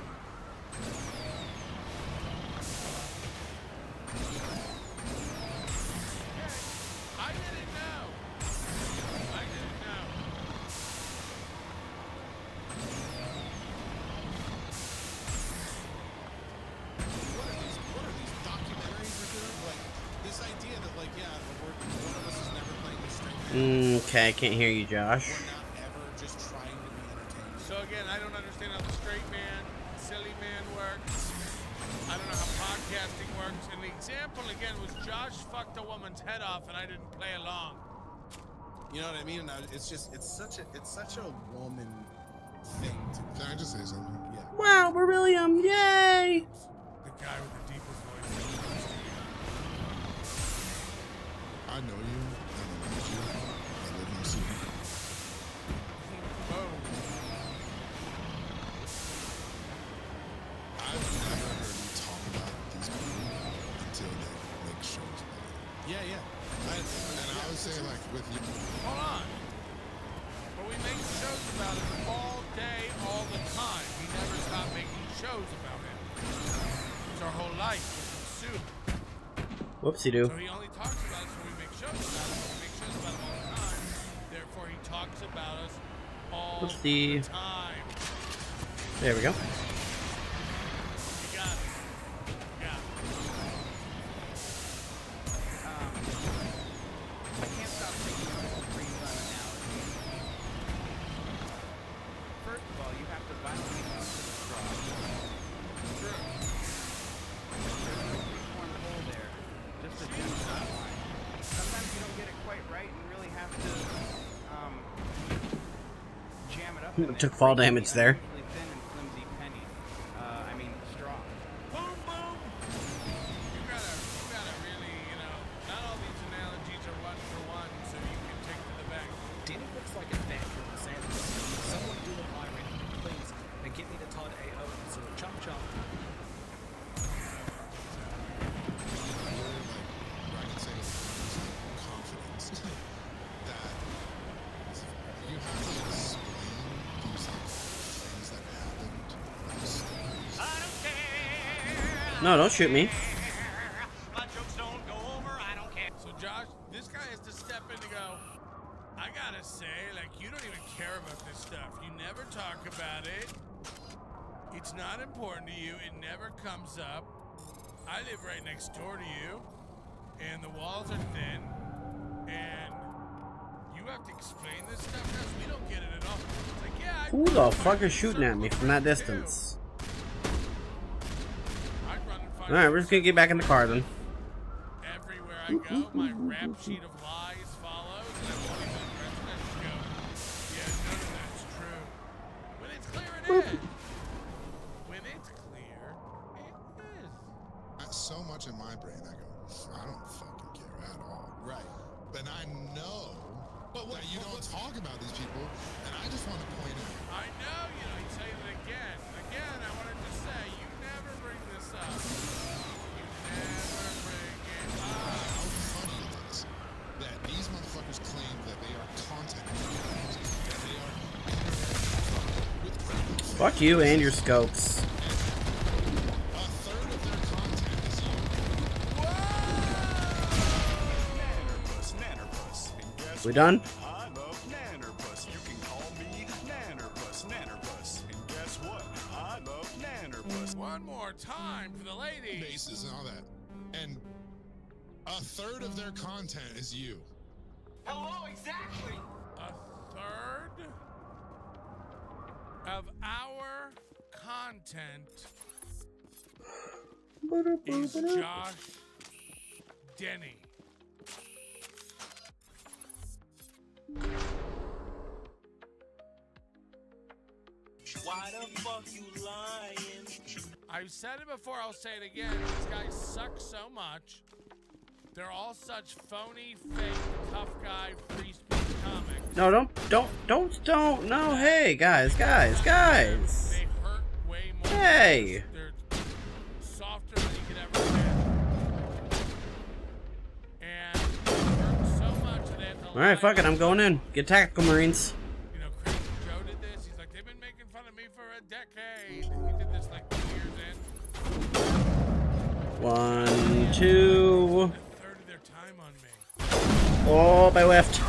I didn't know. I didn't know. What are these documentaries we're doing? Like, this idea that, like, yeah, one of us is never playing the straight. Okay, I can't hear you, Josh. We're not ever just trying to be entertained. So again, I don't understand how the straight man, silly man works. I don't know how podcasting works. And the example again was Josh fucked a woman's head off and I didn't play along. You know what I mean? And it's just, it's such a woman thing to do. Can I just say something? Yeah. Wow, beryllium! Yay! The guy with the deepest voice. I I know you, I don't know you, I live in the city. I've never heard you talk about these people until they make shows about it. Yeah, yeah. And I would say, like, with you. Hold on. But we make shows about it all day, all the time. We never stop making shows about it. It's our whole life. It's soup. Whoopsie-doo. So he only talks about us when we make shows about it. We make shows about him all the time. Therefore, he talks about us all Whoopsie. the time. There we go. You got it. Yeah. I can't stop thinking of the free run analogy. First of all, you have to violently move to the straw. True. There's no one hole there, just a dim stop line. Sometimes you don't get it quite right and really have to jam it up. Took fall damage there. Thin and flimsy penny. I mean straw. Boom, boom. You gotta really, not all these analogies are one for one, so you can take to the bank. Danny looks like a fan from Los Angeles. Someone do an irony, please, and get me to Todd A.O. So chop chop. I can say with confidence that you have to explain these things that happened, like stories. I don't care. No, don't shoot me. My jokes don't go over. I don't care. So Josh, this guy has to step in to go. I gotta say, like, you don't even care about this stuff. You never talk about it. It's not important to you. It never comes up. I live right next door to you, and the walls are thin, and you have to explain this stuff to us. We don't get it at all. It's like, yeah, Who the fuck is shooting at me from that distance? Alright, we're just gonna get back in the car then. everywhere I go, my rap sheet of lies follows, and I won't even address it. I just go, yeah, none of that's true. When it's clear, it is. When it's clear, it is. So much in my brain, I go, I don't fucking care at all. Right. But I know that you don't talk about these people, and I just want to point out. I know, you say it again. Again, I wanted to say, you never bring this up. You never bring it up. How funny it is that these motherfuckers claim that they are content creators, that they are with critical Fuck you and your scopes. We done? I love Nannerpuss. You can call me Nannerpuss. Nannerpuss. And guess what? I love Nannerpuss. One more time for the ladies. Bases and all that. And a third of their content is you. Hello, exactly. A third of our content is Josh Denny. Why the fuck you lying? I've said it before, I'll say it again. These guys suck so much. They're all such phony, fake, tough guy, free speech comics. No, don't. No, hey, guys. They hurt way more. Hey. They're softer than you could ever get. And they hurt so much that they have to Alright, fuck it, I'm going in. Get tactical marines. Crazy Joe did this. He's like, they've been making fun of me for a decade. He did this like 2 years in. 1, 2. A third of their time on me. Oh, I whiffed.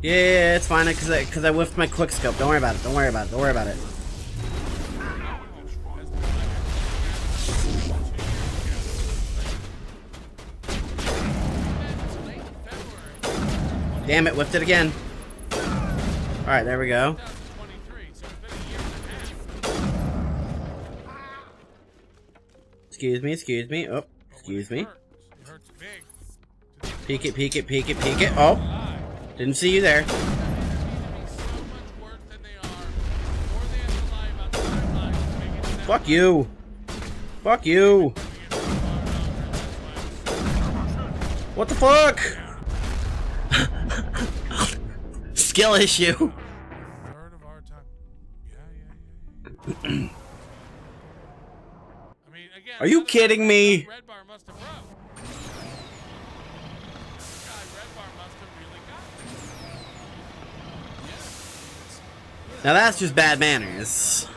Yeah, it's fine, cause I whiffed my quick scope. Don't worry about it. Damn it, whiffed it again. Alright, there we go. Excuse me. Oh, excuse me. Peek it. Oh, didn't see you there. Fuck you. What the fuck? Skill issue. Third of our time. Yeah. I mean, again. Are you kidding me? Red Bar must have broke. This guy, Red Bar, must have really got Now that's just bad manners.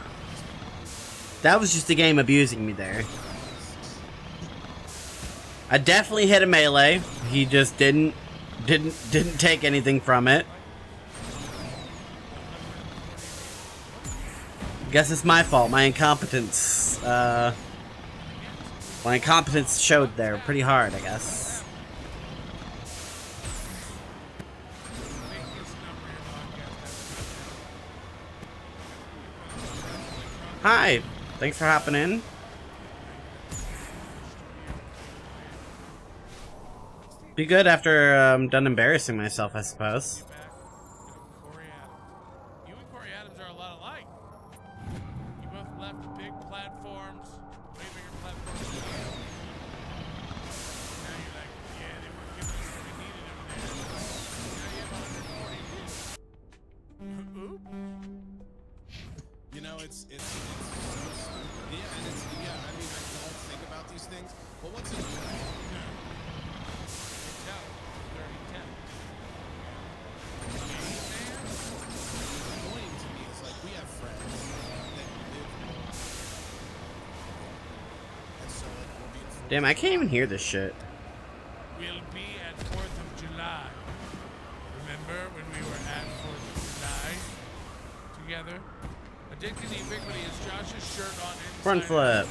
That was just the game abusing me there. I definitely hit a melee. He just didn't take anything from it. Guess it's my fault. My incompetence. My incompetence showed there pretty hard, I guess. Hi. Thanks for hopping in. Be good after I'm done embarrassing myself, I suppose. You and Corey Adams are a lot alike. You both left big platforms, way bigger platforms than you. Now you're like, yeah, they weren't giving us what we needed over there. Now you have 140 views. Oop. You know, it's so stupid. Yeah, and it's, yeah, I mean, I don't think about these things, but what's it? Damn, I can't even hear this shit. We'll be at 4th of July. Remember when we were at 4th of July together? Addicted to Ubiquity is Josh's shirt on inside Front flip.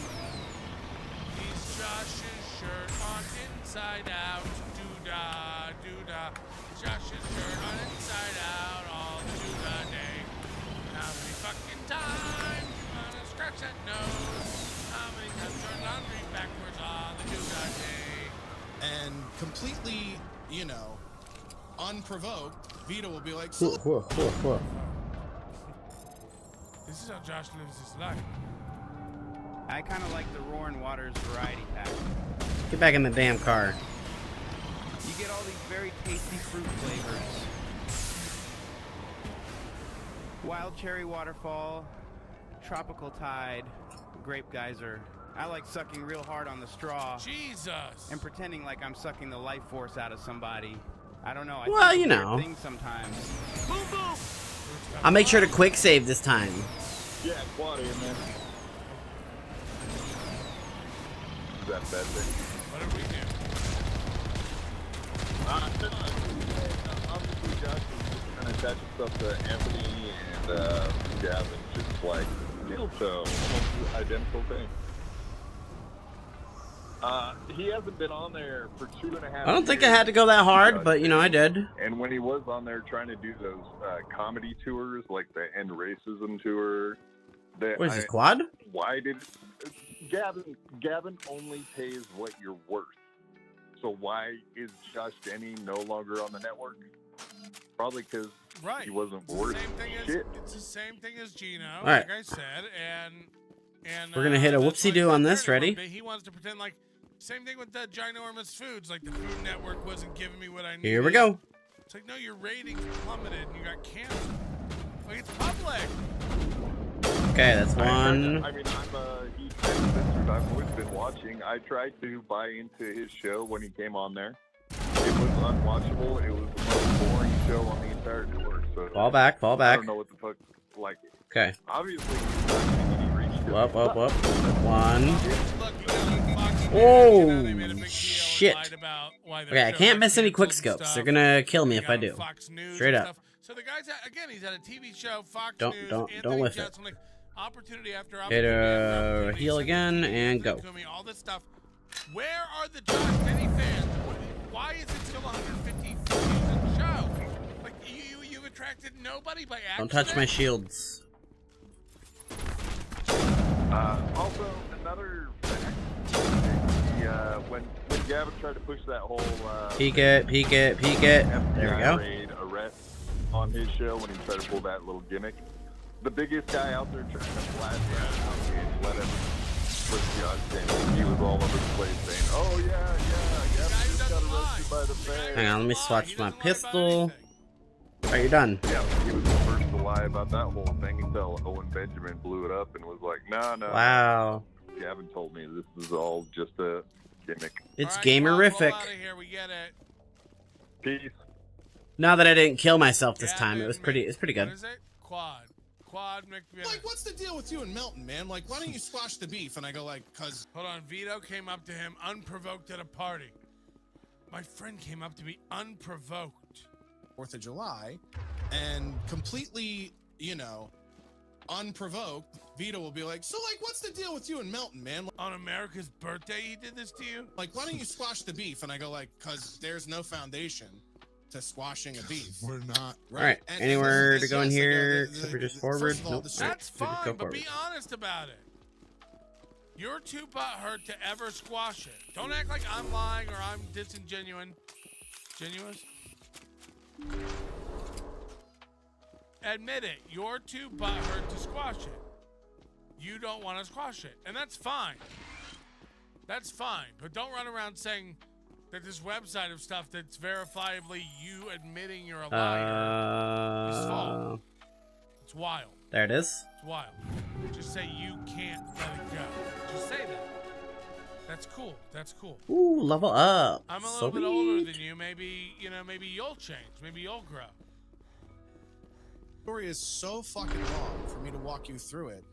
He's Josh's shirt on inside out. Doo-dah, doo-dah. Josh's shirt on inside out all the doo-dah day. How many fucking times you wanna scratch that nose? How many times your laundry backwards all the doo-dah day? And completely, you know, unprovoked, Vito will be like, Whoa. This is how Josh lives his life. I kind of like the Roaring Waters variety pack. Get back in the damn car. You get all these very tasty fruit flavors. Wild Cherry Waterfall, Tropical Tide, Grape Geyser. I like sucking real hard on the straw. Jesus! And pretending like I'm sucking the life force out of somebody. I don't know. I Well, think you it's a know. weird thing sometimes. Boom, boom! I'll make sure to quick save this time. Yeah, quad here, man. Is that a bad thing? What did we do? Obviously, Josh was just trying to attach himself to Anthony and Gavin, just like deal to almost identical thing. He hasn't been on there for 2.5 I don't think I had to go that hard, but you know, I did. And when he was on there trying to do those comedy tours, like the End Racism tour, that What is this, quad? Why did Gavin only pays what you're worth? So why is Josh Denny no longer on the network? Probably because he wasn't worth shit. It's the same thing as Gino, right. like I said, and We're gonna hit a whoopsie-doo on this. Ready? he wants to pretend like same thing with the ginormous foods, like the Food Network wasn't giving me what I needed. Here we go. It's like, no, your ratings plummeted and you got canceled. Like, it's public. Okay, that's one. I mean, I'm a huge fan of Sisters. I've always been watching. I tried to buy into his show when he came on there. It was unwatchable. It was the most boring show on the entire network. So Fall back. I don't know what the fuck, like. Okay. Obviously, he's not getting any reach to Whoop. it. One. Oh, shit. Okay, I can't miss any quick scopes. They're gonna kill me if I do. Straight up. So the guy's again, he's at a TV show, Fox Don't whiff it. Like, opportunity after Hit opportunity. heal again and go. All this stuff. Where are the Josh Denny fans? Why is it still 150 views in the show? Like you've attracted nobody by accident. Don't touch my shields. Also, another fact, when Gavin tried to push that whole Peek it. There we go. raid arrest on his show when he tried to pull that little gimmick, the biggest guy out there trying to blast that out, let him for Justin. He was all over the place saying, "Oh yeah, Gavin just got arrested by the feds." Hang on, let me swatch my pistol. Alright, you're done. Yeah, he was the first to lie about that whole thing until Owen Benjamin blew it up and was like, "No." Wow. Gavin told me this is all just a gimmick. It's gamerific. Peace. Now that I didn't kill myself this time, it's pretty good. What is it? Quad McBean. Like, what's the deal with you and Melton, man? Like, why don't you squash the beef? And I go like, cause... Hold on, Vito came up to him unprovoked at a party. My friend came up to me unprovoked. 4th of July, and completely, you know, unprovoked, Vito will be like, so, like, what's the deal with you and Melton, man? On America's birthday, he did this to you? Like, why don't you squash the beef? And I go like, cause there's no foundation to squashing a beef. We're not. Alright, anywhere to go in here except for just forward? Nope. That's Go fine, but forward. be honest about it. You're too butthurt to ever squash it. Don't act like I'm lying or I'm disingenuous. Genuous? Admit it. You're too butthurt to squash it. You don't want to squash it. And that's fine. That's fine. But don't run around saying that this website of stuff that's verifiably you admitting you're a liar is false. It's wild. There it is. It's wild. Just say you can't let it go. Just say that. That's cool. That's cool. Ooh, level up. I'm a little bit older than you. Maybe, you know, maybe you'll change. Maybe you'll grow. The story is so fucking long for me to walk you through it.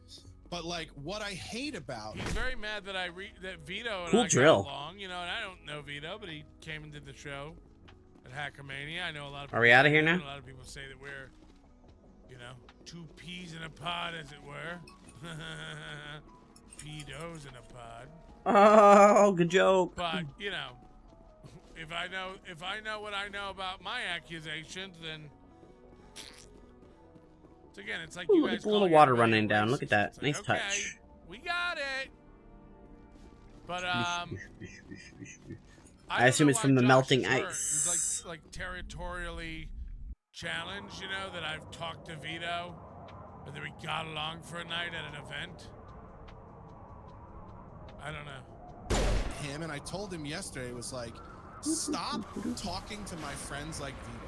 But like, what I hate about He's very mad that that Vito and Cool I drill. got along. You know, and I don't know Vito, but he came and did the show at Hackermania. I know a lot of people. Are we outta here now? A lot of people say that we're, you know, two peas in a pod, as it were. Pedos in a pod. Oh, good joke. But you know, if I know what I know about my accusations, then again, it's like Ooh, you look guys at the little water running down. Look at that. Nice okay, touch. we got it. But I assume it's from the melting ice. He's like territorially challenged, you know, that I've talked to Vito, and that we got along for a night at an event. I don't know. him, and I told him yesterday, it was like, stop talking to my friends like Vito.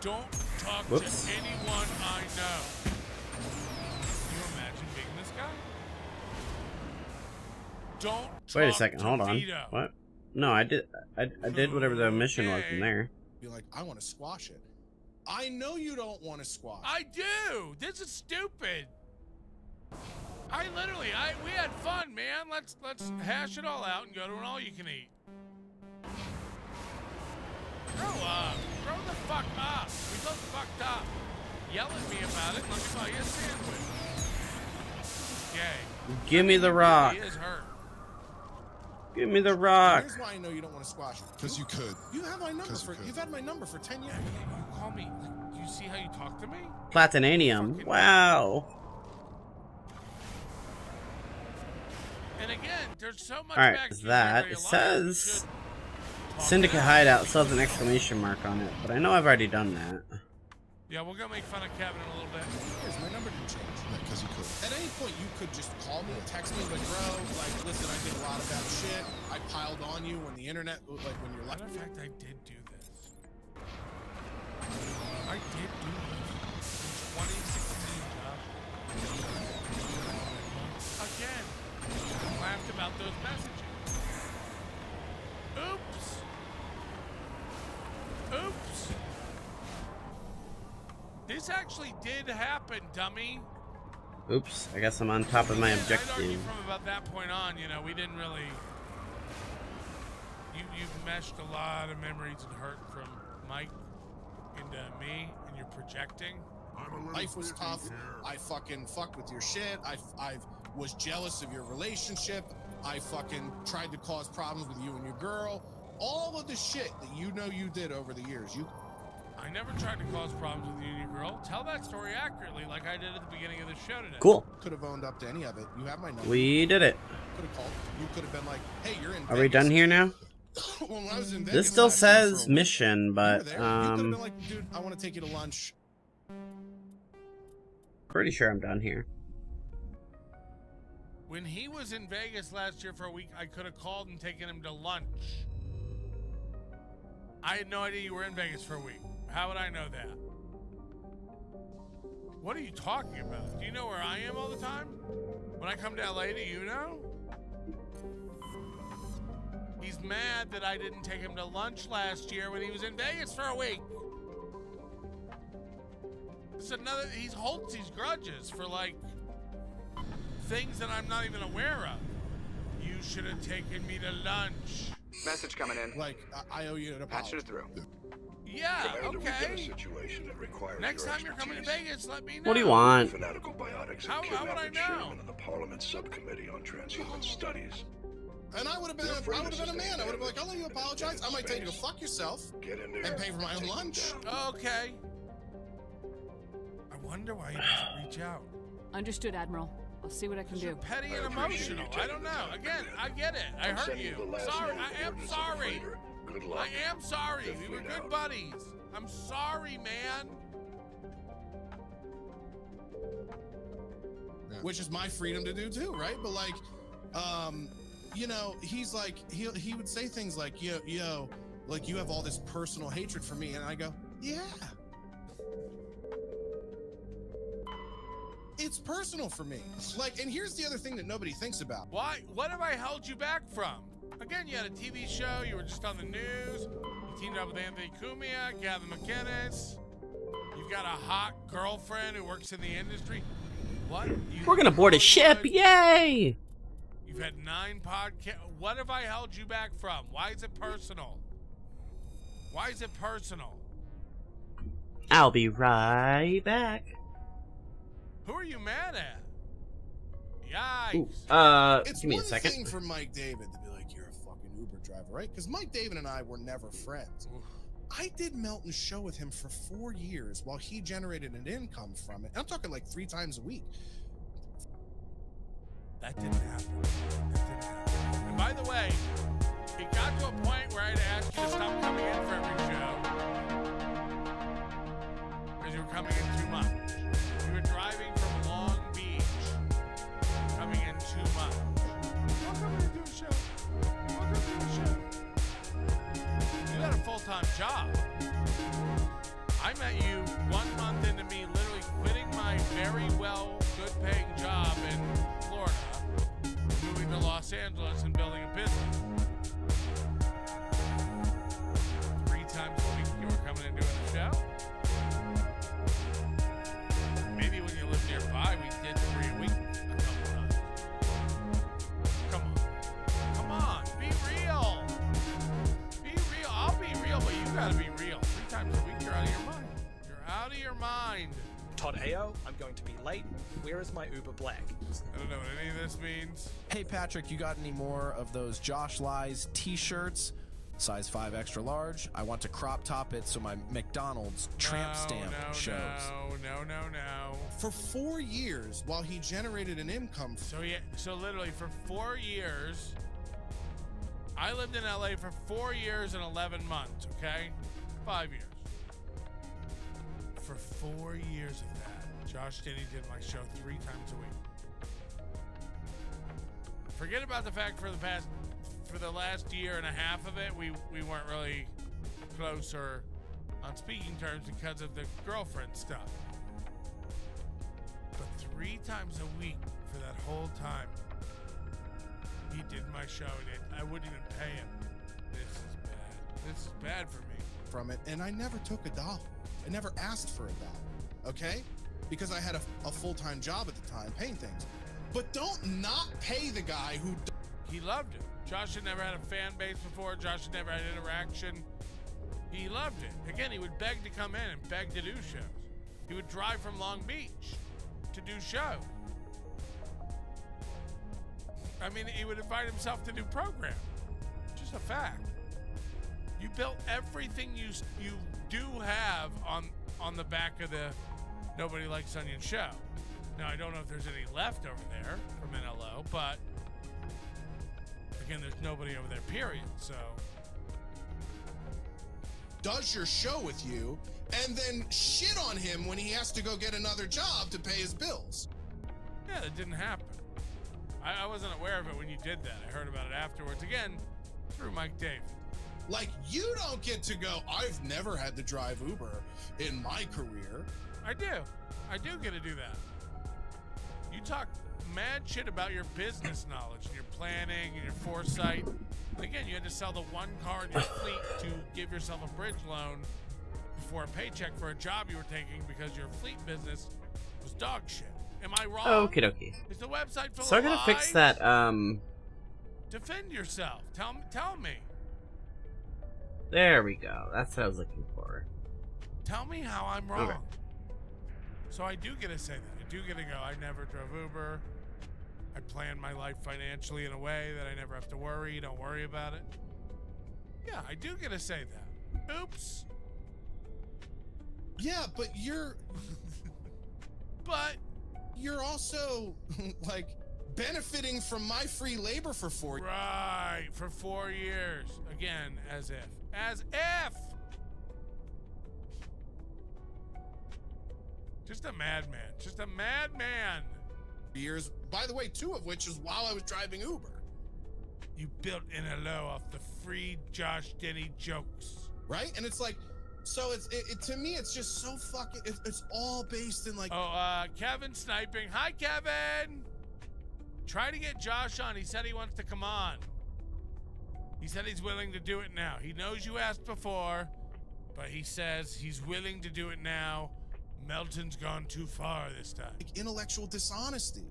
Don't talk Whoops. to anyone I know. Can you imagine being this guy? Don't Wait a talk second, to hold on. Vito. What? No, I did whatever the mission was in there. Be like, I want to squash it. I know you don't want to squash. I do. This is stupid. We had fun, man. Let's hash it all out and go to an all-you-can-eat. Grow up. Grow the fuck up. We both fucked up. Yell at me about it and let me buy you a sandwich. Gay. Give me the rock. He is hurt. Give me the rock. Here's why I know you don't want to squash it. Because you could. You have my number for. You've had my number for 10 years. You call me. Do you see how you talk to me? Platinanium. Wow. And again, there's so much. Alright, back is here that. where It you says Syndicate Hideout still has an exclamation mark on it, but I know I've already done that. Yeah, we're gonna make fun of Kevin in a little bit. Here's my number didn't change. Yeah, because you could. At any point, you could just call me, text me, like, bro, like, listen, I did a lot of bad shit. I piled on you when the internet, like, when you're like. Matter of fact, I did do this. I did do this in 2016, Josh. Again, laughed about those messages. Oops. Oops. This actually did happen, dummy. Oops, I guess I'm on top of my I'd argue objective. from about that point on, you know, we didn't really. You've meshed a lot of memories and hurt from Mike into me, and you're projecting. Life was tough. I fucking fucked with your shit. I was jealous of your relationship. I fucking tried to cause problems with you and your girl. All of the shit that you know you did over the years. I never tried to cause problems with you and your girl. Tell that story accurately, like I did at the beginning of the show today. Cool. Could have owned up to any of it. You have my number. We did it. Could have called. You could have been like, "Hey, you're in." Are we done here now? When I was in This Vegas still last year for a says week, mission, but you could have been like, "Dude, I want to take you to lunch." pretty sure I'm done here. When he was in Vegas last year for a week, I could have called and taken him to lunch. I had no idea you were in Vegas for a week. How would I know that? What are you talking about? Do you know where I am all the time? When I come to LA, do you know? He's mad that I didn't take him to lunch last year when he was in Vegas for a week. It's another, he holds these grudges for like things that I'm not even aware of. You should have taken me to lunch. Message coming in. Like, I owe you an apology. Patch it through. Yeah, Commander, we've got a okay. situation that requires Next your time you're coming to expertise. Vegas, let me know. What do you want? Fanatical biotics How and would I kidnapped know? chairman of the Parliament Subcommittee on Transhuman Studies. And I would have been, a man. I would have been like, I'll let you apologize. I might tell you to fuck yourself and pay for my own lunch. Okay. I wonder why he doesn't reach out. Understood, Admiral. I'll see what I can do. Petty and emotional. I don't know. Again, I get it. I hurt you. Sorry. I am sorry. Good luck. I am sorry. We were good buddies. I'm sorry, man. Which is my freedom to do too, right? But like, you know, he's like, he would say things like, yo, like you have all this personal hatred for me, and I go, yeah. It's personal for me. Like, and here's the other thing that nobody thinks about. Why? What have I held you back from? Again, you had a TV show. You were just on the news. You teamed up with Anthony Cumia, Gavin McInnes. You've got a hot girlfriend who works in the industry. What? We're gonna board a ship! Yay! You've had 9 podcasts. What have I held you back from? Why is it personal? Why is it personal? I'll be right back. Who are you mad at? Yikes. Ooh, It's give me a one second. thing for Mike David to be like, you're a fucking Uber driver, right? Because Mike David and I were never friends. I did Melton's show with him for 4 years while he generated an income from it. And I'm talking like 3 times a week. That didn't happen. And by the way, it got to a point where I had to ask you to stop coming in for every show. Because you were coming in too much. You were driving from Long Beach, coming in too much. I'll come in and do a show. I'll come do a show. You got a full-time job. I met you 1 month into me literally quitting my very well, good-paying job in Florida, moving to Los Angeles and building a business. 3 times a week you were coming and doing the show. Maybe when you lived nearby, we did 3 a week a couple times. Come on. Come on. Be real. Be real. I'll be real, but you gotta be real. 3 times a week, you're out of your mind. You're out of your mind. Todd Ayo, I'm going to be late. Where is my Uber Black? I don't know what any of this means. Hey Patrick, you got any more of those Josh Lies t-shirts? Size 5 extra large. I want to crop top it so my McDonald's tramp stamp shows. No. For 4 years while he generated an income. So literally for 4 years, I lived in LA for 4 years and 11 months, okay? 5 years. For 4 years of that, Josh Denny did my show 3 times a week. Forget about the fact for the last year and a half of it, we weren't really close or on speaking terms because of the girlfriend stuff. But 3 times a week for that whole time, he did my show and I wouldn't even pay him. This is bad. This is bad for me. From it, and I never took a dollar. I never asked for a dollar, okay? Because I had a full-time job at the time, paying things. But don't not pay the guy who... He loved it. Josh had never had a fan base before. Josh had never had interaction. He loved it. Again, he would beg to come in and beg to do shows. He would drive from Long Beach to do shows. I mean, he would invite himself to do programs. Just a fact. You built everything you do have on the back of the Nobody Likes Onion show. Now, I don't know if there's any left over there from NLO, but again, there's nobody over there, period. So does your show with you and then shit on him when he has to go get another job to pay his bills. Yeah, that didn't happen. I wasn't aware of it when you did that. I heard about it afterwards. Again, through Mike Dave. Like, you don't get to go, I've never had to drive Uber in my career. I do. I do get to do that. You talk mad shit about your business knowledge and your planning and your foresight. And again, you had to sell the one car in your fleet to give yourself a bridge loan before a paycheck for a job you were taking because your fleet business was dog shit. Am I wrong? Okie dokie. Is the website full So I'm of gonna fix lies? that, Defend yourself. Tell me. There we go. That's what I was looking for. Tell me how I'm wrong. Okay. So I do get to say that. I do get to go, I never drove Uber. I plan my life financially in a way that I never have to worry. Don't worry about it. Yeah, I do get to say that. Oops. Yeah, but you're... But... You're also, like, benefiting from my free labor for 4 years. Right, for 4 years. Again, as if. As if! Just a madman. Just a madman. Years, by the way, 2 of which is while I was driving Uber. You built NLO off the free Josh Denny jokes. Right? And it's like, so it to me, it's just so fucking, it's all based in like... Oh, Kevin sniping. Hi, Kevin! Try to get Josh on. He said he wants to come on. He said he's willing to do it now. He knows you asked before, but he says he's willing to do it now. Melton's gone too far this time. Like intellectual dishonesty.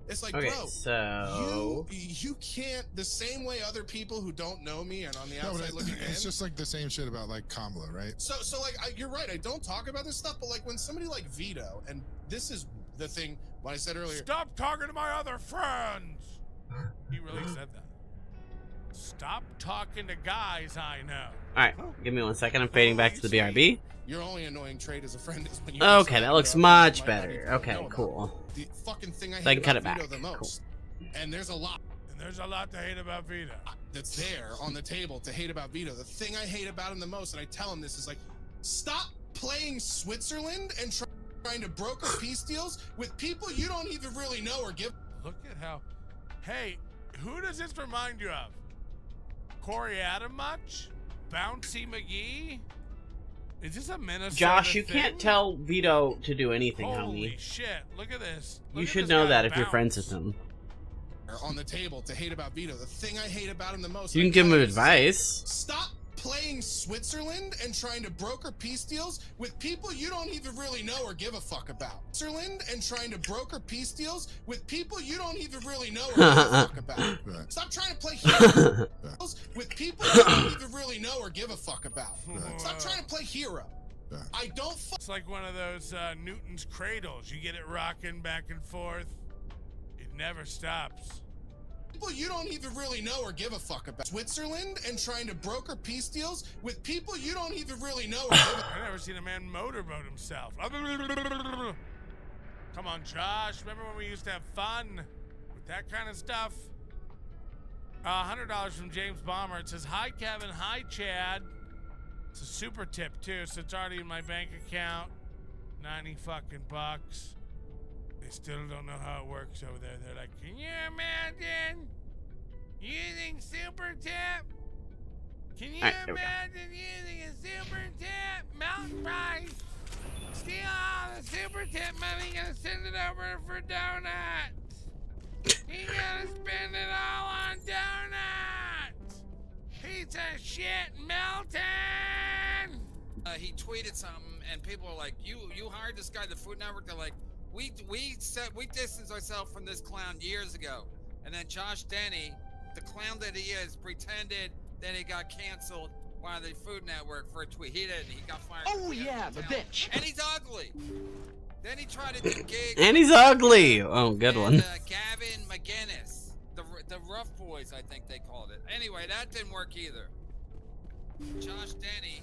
It's like, Okay, bro, so you can't, the same way other people who don't know me and on the outside looking in. It's just like the same shit about like Kamala, right? So like, you're right. I don't talk about this stuff, but like when somebody like Vito, and this is the thing when I said earlier. Stop talking to my other friends. He really said that. Stop talking to guys I know. All right, give me 1 second. I'm fading back to the BRB. Your only annoying trait as a friend is when you. Okay, that looks much better. Okay, cool. The fucking thing I So I hate can cut about it Vito back. the most, and there's a lot. And there's a lot to hate about Vito. That's there on the table to hate about Vito. The thing I hate about him the most, and I tell him this, is like, stop playing Switzerland and trying to broker peace deals with people you don't even really know or give. Look at how. Hey, who does this remind you of? Corey Adam much? Bouncy McGee? Is this a Minnesota Josh, you thing? can't tell Vito to do anything, Holy homie. shit! Look at this. You should know that if you're friends with him. On the table to hate about Vito. The thing I hate about him the most. You can give him advice. Stop playing Switzerland and trying to broker peace deals with people you don't even really know or give a fuck about. Switzerland and trying to broker peace deals with people you don't even really know or give a fuck about. Stop trying to play hero with people you don't even really know or give a fuck about. Stop trying to play hero. I don't. It's like one of those Newton's cradles. You get it rocking back and forth. It never stops. People you don't even really know or give a fuck about. Switzerland and trying to broker peace deals with people you don't even really know or give a I've never seen a man motorboat himself. Come on, Josh. Remember when we used to have fun with that kind of stuff? $100 from James Bomber. It says, hi, Kevin. Hi, Chad. It's a super tip, too, so it's already in my bank account. 90 fucking bucks. They still don't know how it works over there. They're like, can you imagine using super tip? Can you imagine using a super tip? Mountain price. Steal all the super tip money, gonna send it over for donuts. He gonna spend it all on donuts. Piece of shit, Melton. He tweeted something, and people are like, "You hired this guy, the Food Network." They're like, "We distanced ourselves from this clown years ago." And then Josh Denny, the clown that he is, pretended that he got canceled by the Food Network for a tweet. He didn't. He got fired. Oh yeah, the bitch. And he's ugly. Then he tried to do gigs. And he's ugly. Oh, good one. Gavin McGinnis, the Rough Boys, I think they called it. Anyway, that didn't work either. Josh Denny.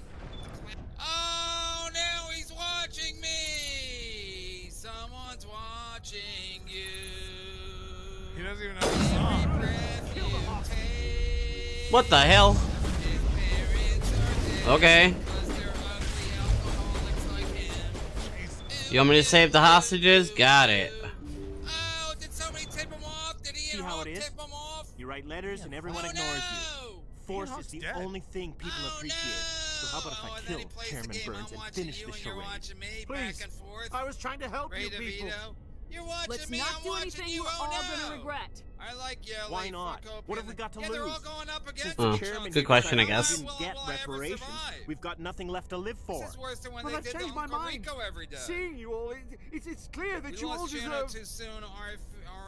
Oh, now he's watching me. Someone's watching you. He doesn't even know the song. What the hell? Okay. You want me to save the hostages? Got it. Oh, did somebody tip him off? Did he hit write letters and everyone ignores you. Force is the only thing people appreciate. So how about if I kill Chairman Burns and finish the charade? Please, I was trying to help you people. You're watching Let's me, not I'm do watching anything you, you're oh all no! gonna regret. I like yelling. Why not? What have we got to lose? They're all going up against Oh, each other. good question, I guess. Didn't get reparations. We've got nothing left to live for. This is worse than when But they I've did changed the my Uncle mind. Rico every day. Seeing you all, it's clear that We you all lost Gino deserve. too soon.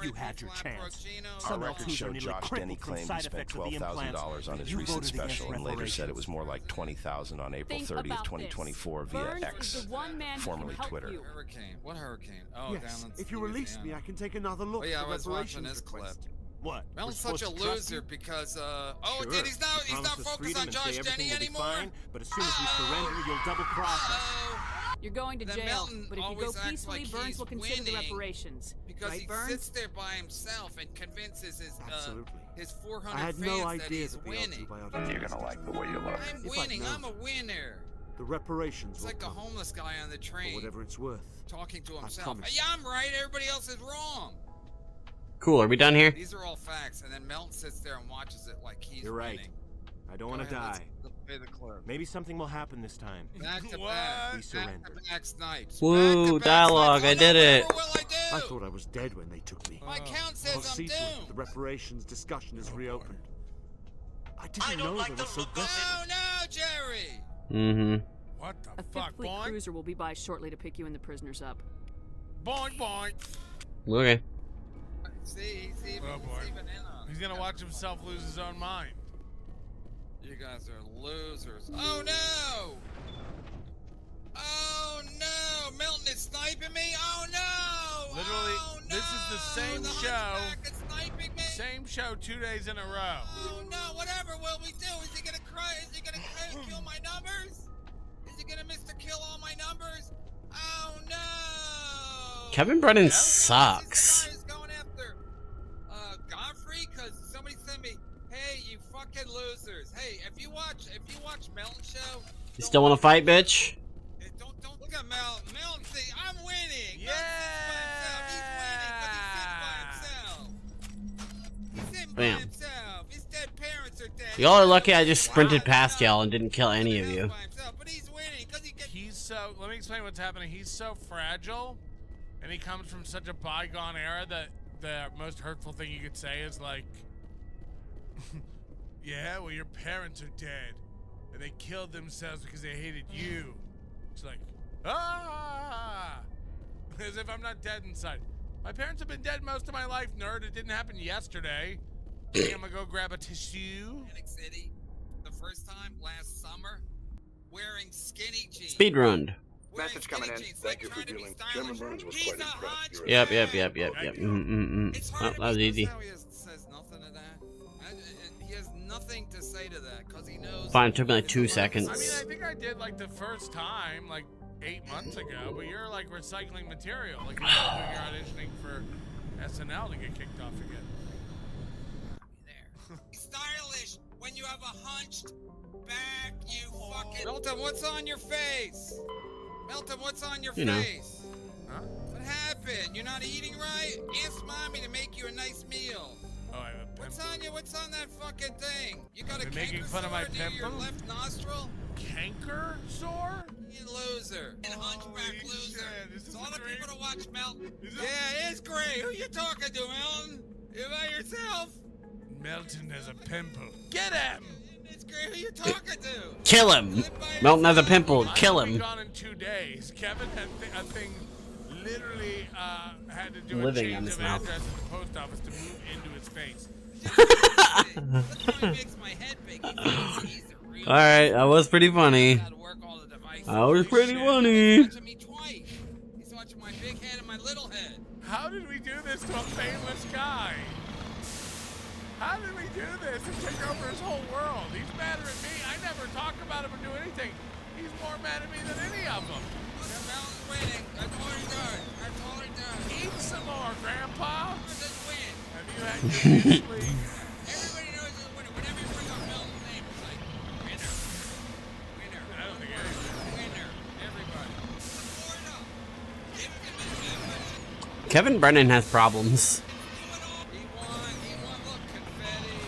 You had your chance. Our Some records L2s are show nearly Josh crippled Denny from claimed he side spent effects of the $12,000 on implants. his You recent voted against special and later said it was reparations. more like $20,000 on April Think 30th, about 2024 this. via Burns X, is the one man who formerly can help Twitter. you. Hurricane. What hurricane? Oh, Yes, down in if you release me, I can take another look Oh yeah, at I the was watching reparations this request. clip. What? Mel's We're such a supposed to trust loser you? because Sure. dude, he's not You promised us focused freedom on and say Josh everything Denny will be anymore. fine, but as soon as we surrender, you'll double cross us. You're going to Then jail, Melton but if you go always acts peacefully, like Burns he's will consider the winning reparations. because right, he Burns? sits there by himself and convinces his 400 I had fans no that idea he's that the winning. L2 biography. You're gonna like the way you look. I'm If I'd winning. known. I'm a winner. The reparations It's will like the come, homeless guy on the for train whatever it's worth. talking to I himself. promise. Yeah, I'm right. Everybody else is wrong. Cool, are we done here? These are all facts, and then Melton sits there and watches it like he's You're right. winning. I don't want to Go ahead, die. let's play the clip. Maybe something will happen this time. Back to What? back. We surrender. Back snipes. Woo, dialogue, I did it. I thought I was dead when they took me. My count says I'll see I'm to it doomed. the reparations discussion is reopened. I didn't know they were so desperate. Oh no, Jerry! Mm-hmm. What A the Fifth fuck, Fleet boy? cruiser will be by shortly to pick you and the prisoners up. Boing, boing. Okay. See, he's even, Oh boy. he's even in on it. He's gonna watch himself lose his own mind. You guys are losers. Oh no! Oh no! Melton is sniping me! Oh no! Literally, oh, no! this is the same The show. Hunchback is sniping me! Same show 2 days in a row. Oh no! Whatever will we do? Is he gonna cry? Is he gonna kill my numbers? Is he gonna Mr. Kill all my numbers? Oh no! Kevin Brennan sucks. This guy is going after Godfrey because somebody sent me, hey, you fucking losers. Hey, if you watch Melton show, You still want to fight, bitch? don't look at Melton. Melton, see, I'm winning. Yeah! He's in by Bam. himself. His dead parents are dead. Y'all are lucky I just sprinted past y'all and didn't kill any of you. But he's winning because he gets. He's so. Let me explain what's happening. He's so fragile, and he comes from such a bygone era that the most hurtful thing you could say is like, "Yeah, well, your parents are dead, and they killed themselves because they hated you." It's like, ah, as if I'm not dead inside. My parents have been dead most of my life, nerd. It didn't happen yesterday. I'm gonna go grab a tissue. Atlantic City, the first time last summer, wearing skinny jeans. Speed run. Message coming in. Thank you for dealing. Chairman Burns was quite impressed. Yep. Oh, that was easy. He says nothing to that. He has nothing to say to that because he knows. Fine, it took me like 2 seconds. I mean, I think I did like the first time, like 8 months ago, but you're like recycling material. Like you're still doing your auditioning for SNL to get kicked off again. Stylish when you have a hunched back, you fucking. Melton, what's on your face? Melton, what's on your You know. face? Huh? What happened? You're not eating right? Ask mommy to make you a nice meal. Oh, I have a pimple. What's on you? What's on that fucking thing? You got a Been making canker fun of my sore near your pimple? left nostril? Canker sore? You loser. And hunchback Holy loser. shit, is It's this all a the dream? people to watch Melton. Is this- Yeah, it's great. Who you talking to, Melton? You by yourself? Melton has a pimple. Get him! It's great. Who you talking to? Kill him. Melton has a pimple. Kill I've been him. gone in 2 days. Kevin had a thing literally had to do Living a in change his of mouth. address at the post office to move into his face. Alright, that was pretty funny. That was pretty funny. He's watching my big head and my little head. How did we do this to a painless guy? How did we do this and take over his whole world? He's madder at me. I never talk about him or do anything. He's more mad at me than any of them. Melton's winning. That's all he does. That's all he does. Eat some more, Grandpa. Just win. Have you had your sleep? Everybody knows he's a winner. Whenever you bring up Melton's name, it's like, winner. Winner. I don't think anything. Winner. Everybody. More enough. Give him his membership. Kevin Brennan has problems. He won. Look, confetti.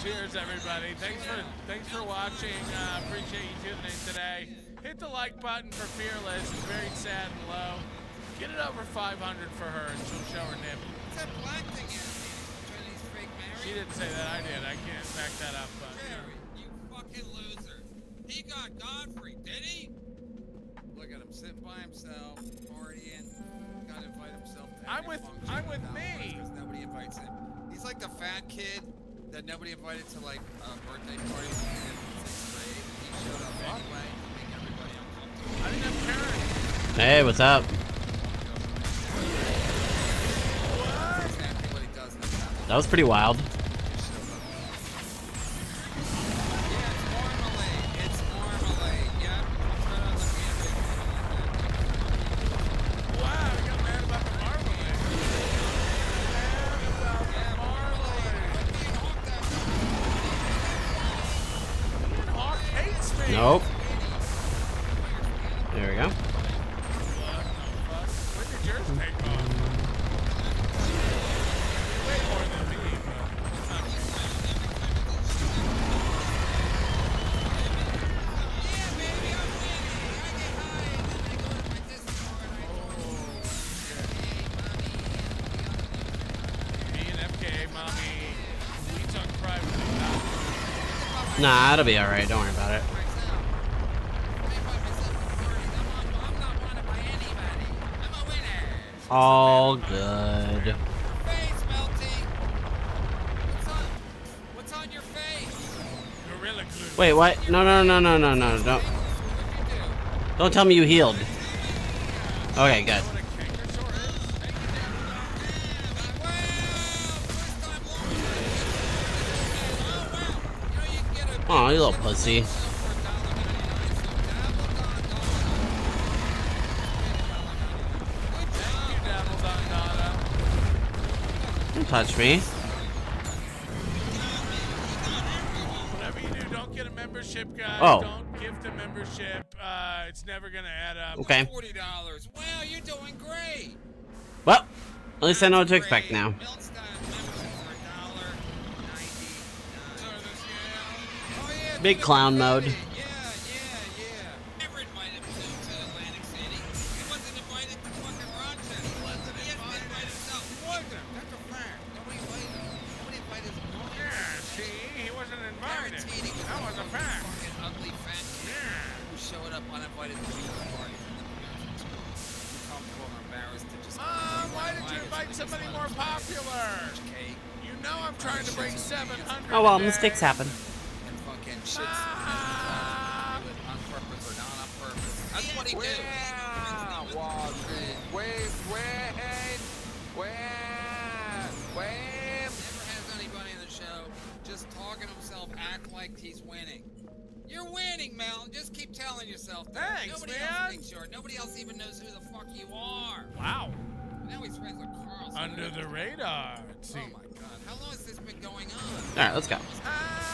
Cheers, everybody. Thanks for watching. Appreciate you tuning in today. Hit the like button for Fearless. It's very sad and low. Get it over 500 for her, and she'll show her nip. What's that black thing in Chinese fake Mary? She didn't say that. I did. I can't back that up. But Jerry, you fucking loser. He got Godfrey, did he? Look at him sitting by himself, partying. Got to invite himself to every function. I'm with me. Because nobody invites him. He's like the fat kid that nobody invited to like birthday parties in 6th grade. He showed up anyway to make everybody uncomfortable. I didn't have parents. Hey, what's up? That's exactly what he does in the house. That was pretty wild. Nope. There we go. When did yours take off? Way more than me, Me and FKA Mommy, we talk privately. Nah, it'll be alright. Don't worry about it. All good. Face melting. What's on your face? Gorilla glue. Wait, what? No. Don't tell me you healed. Okay, good. Oh, you little pussy. Don't touch me. Whatever you do, don't get a membership, guys. Oh. Don't gift a membership. It's never gonna add up. Okay. $40. Wow, you're doing great. Well, at least I know what to expect now. Big clown mode. Never invited him to Atlantic City. He wasn't invited to fucking Rochester. He hasn't invited himself. He wasn't. That's a fact. Nobody invited him. Nobody invited him. Yeah, see, he wasn't invited. Guaranteed he was That was a fact. fucking ugly fat kid who showed up uninvited to people's parties and then too comfortable and embarrassed to just. Mom, why did you invite somebody more popular? You know I'm trying to break 700. Oh well, today. mistakes happen. And fucking shits on purpose or not on purpose. That's what he did. Never has anybody in the show just talking to himself act like he's winning. You're winning, Mel. Just keep telling yourself that. Thanks, Nobody man. else thinks you're. Nobody else even knows who the fuck you are. Wow. Now he's friends with Carl. Under the radar. See. Oh my god. How long has this been going on? Alright, let's go. Ah,